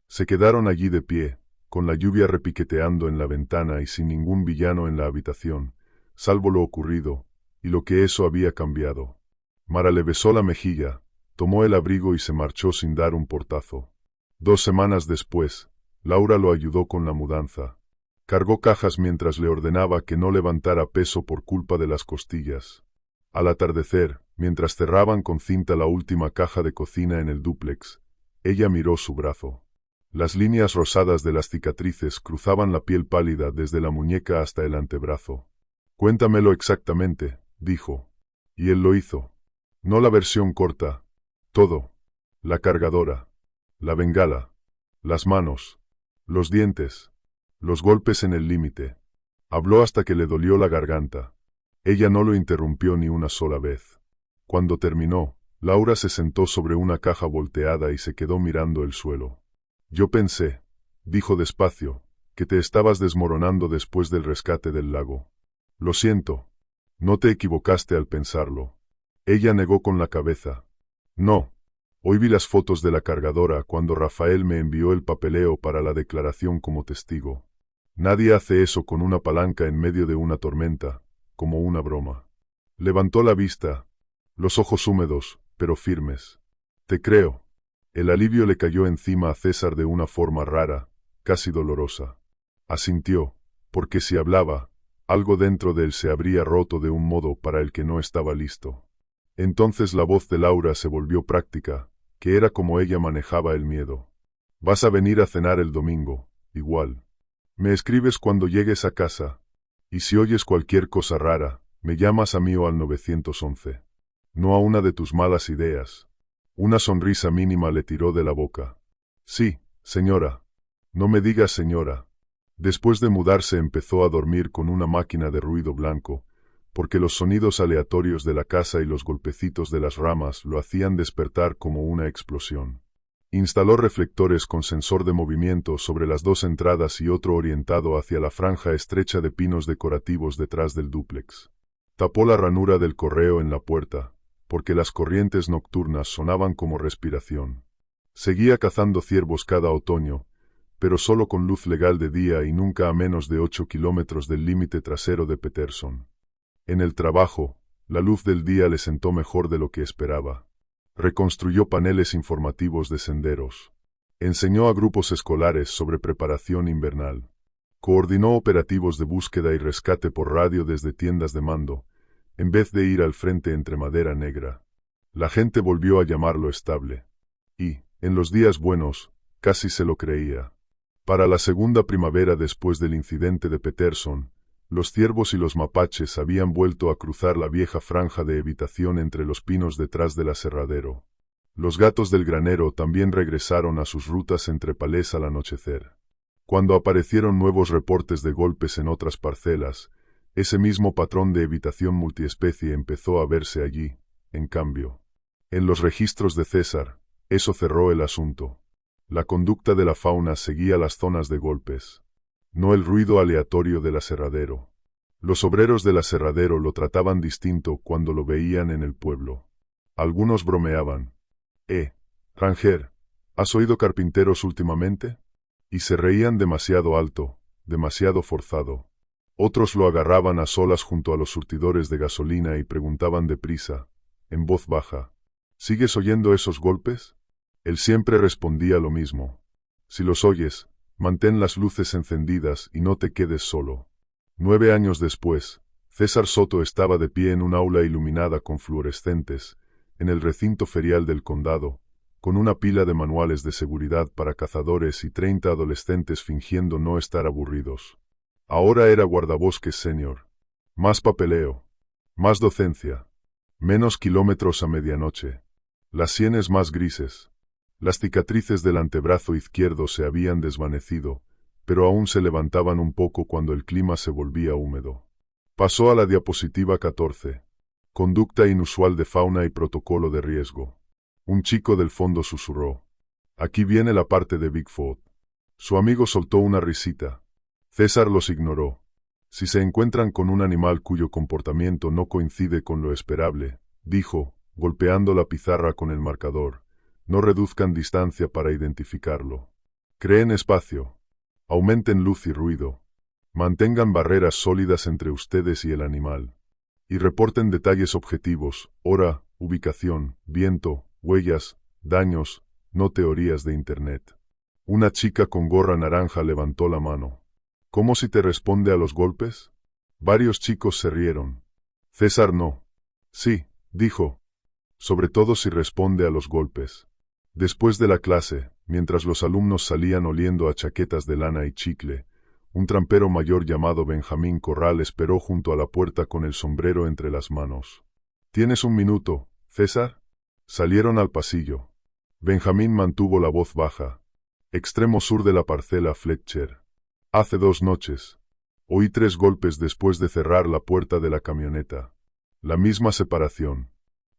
Se quedaron allí de pie, con la lluvia repiqueteando en la ventana y sin ningún villano en la habitación, salvo lo ocurrido, y lo que eso había cambiado. Mara le besó la mejilla, tomó el abrigo y se marchó sin dar un portazo. 2 semanas después, Laura lo ayudó con la mudanza. Cargó cajas mientras le ordenaba que no levantara peso por culpa de las costillas. Al atardecer, mientras cerraban con cinta la última caja de cocina en el dúplex, ella miró su brazo. Las líneas rosadas de las cicatrices cruzaban la piel pálida desde la muñeca hasta el antebrazo. Cuéntamelo exactamente, dijo. Y él lo hizo. No la versión corta. Todo. La cargadora. La bengala. Las manos. Los dientes. Los golpes en el límite. Habló hasta que le dolió la garganta. Ella no lo interrumpió ni una sola vez. Cuando terminó, Laura se sentó sobre una caja volteada y se quedó mirando el suelo. Yo pensé, dijo despacio, que te estabas desmoronando después del rescate del lago. Lo siento. No te equivocaste al pensarlo. Ella negó con la cabeza. No. Hoy vi las fotos de la cargadora cuando Rafael me envió el papeleo para la declaración como testigo. Nadie hace eso con una palanca en medio de una tormenta, como una broma. Levantó la vista, los ojos húmedos, pero firmes. Te creo. El alivio le cayó encima a César de una forma rara, casi dolorosa. Asintió, porque si hablaba, algo dentro de él se habría roto de un modo para el que no estaba listo. Entonces la voz de Laura se volvió práctica, que era como ella manejaba el miedo. Vas a venir a cenar el domingo, igual. Me escribes cuando llegues a casa. Y si oyes cualquier cosa rara, me llamas a mí o al 911. No a una de tus malas ideas. Una sonrisa mínima le tiró de la boca. Sí, señora. No me digas señora. Después de mudarse empezó a dormir con una máquina de ruido blanco, porque los sonidos aleatorios de la casa y los golpecitos de las ramas lo hacían despertar como una explosión. Instaló reflectores con sensor de movimiento sobre las 2 entradas y otro orientado hacia la franja estrecha de pinos decorativos detrás del dúplex. Tapó la ranura del correo en la puerta, porque las corrientes nocturnas sonaban como respiración. Seguía cazando ciervos cada otoño, pero solo con luz legal de día y nunca a menos de 8 kilómetros del límite trasero de Peterson. En el trabajo, la luz del día le sentó mejor de lo que esperaba. Reconstruyó paneles informativos de senderos. Enseñó a grupos escolares sobre preparación invernal. Coordinó operativos de búsqueda y rescate por radio desde tiendas de mando, en vez de ir al frente entre madera negra. La gente volvió a llamarlo estable. Y, en los días buenos, casi se lo creía. Para la segunda primavera después del incidente de Peterson, los ciervos y los mapaches habían vuelto a cruzar la vieja franja de evitación entre los pinos detrás del aserradero. Los gatos del granero también regresaron a sus rutas entre palés al anochecer. Cuando aparecieron nuevos reportes de golpes en otras parcelas, ese mismo patrón de evitación multiespecie empezó a verse allí, en cambio. En los registros de César, eso cerró el asunto. La conducta de la fauna seguía las zonas de golpes, no el ruido aleatorio del aserradero. Los obreros del aserradero lo trataban distinto cuando lo veían en el pueblo. Algunos bromeaban. Ranger, ¿has oído carpinteros últimamente? Y se reían demasiado alto, demasiado forzado. Otros lo agarraban a solas junto a los surtidores de gasolina y preguntaban deprisa, en voz baja, ¿sigues oyendo esos golpes? Él siempre respondía lo mismo. Si los oyes, mantén las luces encendidas y no te quedes solo. 9 años después, César Soto estaba de pie en un aula iluminada con fluorescentes, en el recinto ferial del condado, con una pila de manuales de seguridad para cazadores y 30 adolescentes fingiendo no estar aburridos. Ahora era guardabosques senior. Más papeleo. Más docencia. Menos kilómetros a medianoche. Las sienes más grises. Las cicatrices del antebrazo izquierdo se habían desvanecido, pero aún se levantaban un poco cuando el clima se volvía húmedo. Pasó a la diapositiva 14. Conducta inusual de fauna y protocolo de riesgo. Un chico del fondo susurró. Aquí viene la parte de Bigfoot. Su amigo soltó una risita. César los ignoró. Si se encuentran con un animal cuyo comportamiento no coincide con lo esperable, dijo, golpeando la pizarra con el marcador, no reduzcan distancia para identificarlo. Creen espacio. Aumenten luz y ruido. Mantengan barreras sólidas entre ustedes y el animal. Y reporten detalles objetivos, hora, ubicación, viento, huellas, daños, no teorías de Internet. Una chica con gorra naranja levantó la mano. ¿Cómo si te responde a los golpes? Varios chicos se rieron. César no. Sí, dijo. Sobre todo si responde a los golpes. Después de la clase, mientras los alumnos salían oliendo a chaquetas de lana y chicle, un trampero mayor llamado Benjamín Corral esperó junto a la puerta con el sombrero entre las manos. ¿Tienes un minuto, César? Salieron al pasillo. Benjamín mantuvo la voz baja. Extremo sur de la parcela Fletcher. Hace 2 noches. Oí 3 golpes después de cerrar la puerta de la camioneta. La misma separación.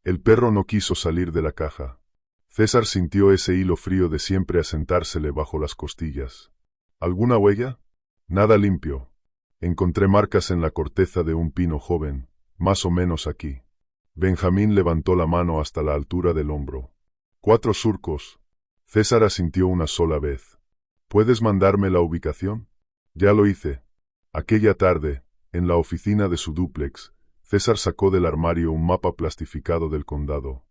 El perro no quiso salir de la caja. César sintió ese hilo frío de siempre asentársele bajo las costillas. ¿Alguna huella? Nada limpio. Encontré marcas en la corteza de un pino joven, más o menos aquí. Benjamín levantó la mano hasta la altura del hombro. 4 surcos. César asintió una sola vez. ¿Puedes mandarme la ubicación? Ya lo hice. Aquella tarde, en la oficina de su dúplex, César sacó del armario un mapa plastificado del condado.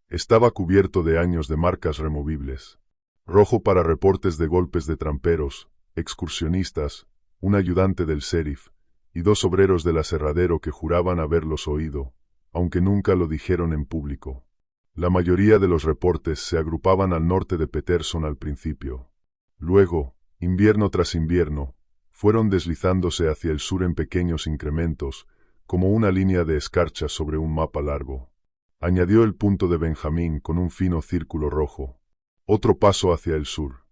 Estaba cubierto de años de marcas removibles. Rojo para reportes de golpes de tramperos, excursionistas, un ayudante del sheriff, y 2 obreros del aserradero que juraban haberlos oído, aunque nunca lo dijeron en público. La mayoría de los reportes se agrupaban al norte de Peterson al principio. Luego, invierno tras invierno, fueron deslizándose hacia el sur en pequeños incrementos, como una línea de escarcha sobre un mapa largo. Añadió el punto de Benjamín con un fino círculo rojo. Otro paso hacia el sur.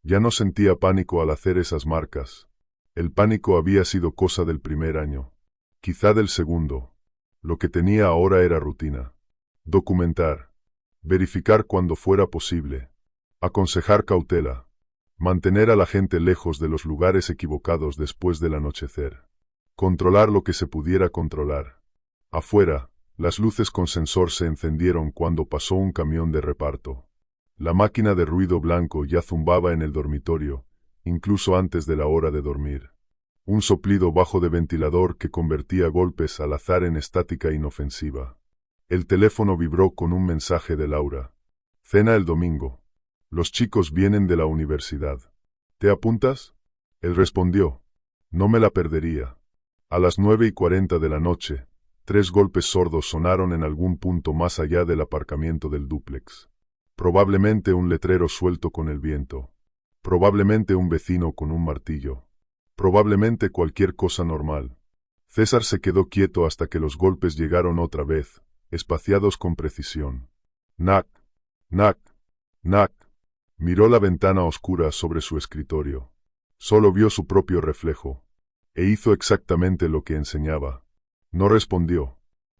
Ya no sentía pánico al hacer esas marcas. El pánico había sido cosa del primer año. Quizá del segundo. Lo que tenía ahora era rutina. Documentar. Verificar cuando fuera posible. Aconsejar cautela. Mantener a la gente lejos de los lugares equivocados después del anochecer. Controlar lo que se pudiera controlar. Afuera, las luces con sensor se encendieron cuando pasó un camión de reparto. La máquina de ruido blanco ya zumbaba en el dormitorio, incluso antes de la hora de dormir. Un soplido bajo de ventilador que convertía golpes al azar en estática inofensiva. El teléfono vibró con un mensaje de Laura. Cena el domingo. Los chicos vienen de la universidad. ¿Te apuntas? Él respondió. No me la perdería. A las 9:40 de la noche, 3 golpes sordos sonaron en algún punto más allá del aparcamiento del dúplex. Probablemente un letrero suelto con el viento. Probablemente un vecino con un martillo. Probablemente cualquier cosa normal. César se quedó quieto hasta que los golpes llegaron otra vez, espaciados con precisión. Knack, knack, knack. Miró la ventana oscura sobre su escritorio. Solo vio su propio reflejo. E hizo exactamente lo que enseñaba. No respondió.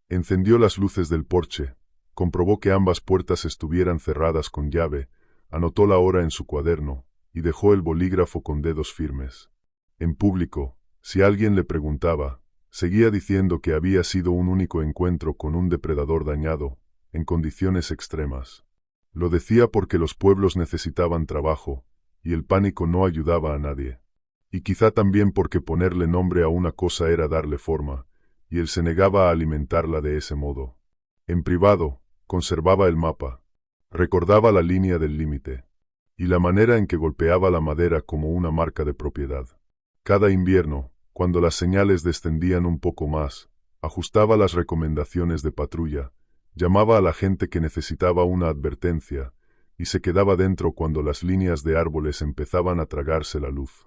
Encendió las luces del porche, comprobó que ambas puertas estuvieran cerradas con llave, anotó la hora en su cuaderno, y dejó el bolígrafo con dedos firmes. En público, si alguien le preguntaba, seguía diciendo que había sido un único encuentro con un depredador dañado, en condiciones extremas. Lo decía porque los pueblos necesitaban trabajo, y el pánico no ayudaba a nadie. Y quizá también porque ponerle nombre a una cosa era darle forma, y él se negaba a alimentarla de ese modo. En privado, conservaba el mapa. Recordaba la línea del límite, y la manera en que golpeaba la madera como una marca de propiedad. Cada invierno, cuando las señales descendían un poco más, ajustaba las recomendaciones de patrulla, llamaba a la gente que necesitaba una advertencia, y se quedaba dentro cuando las líneas de árboles empezaban a tragarse la luz.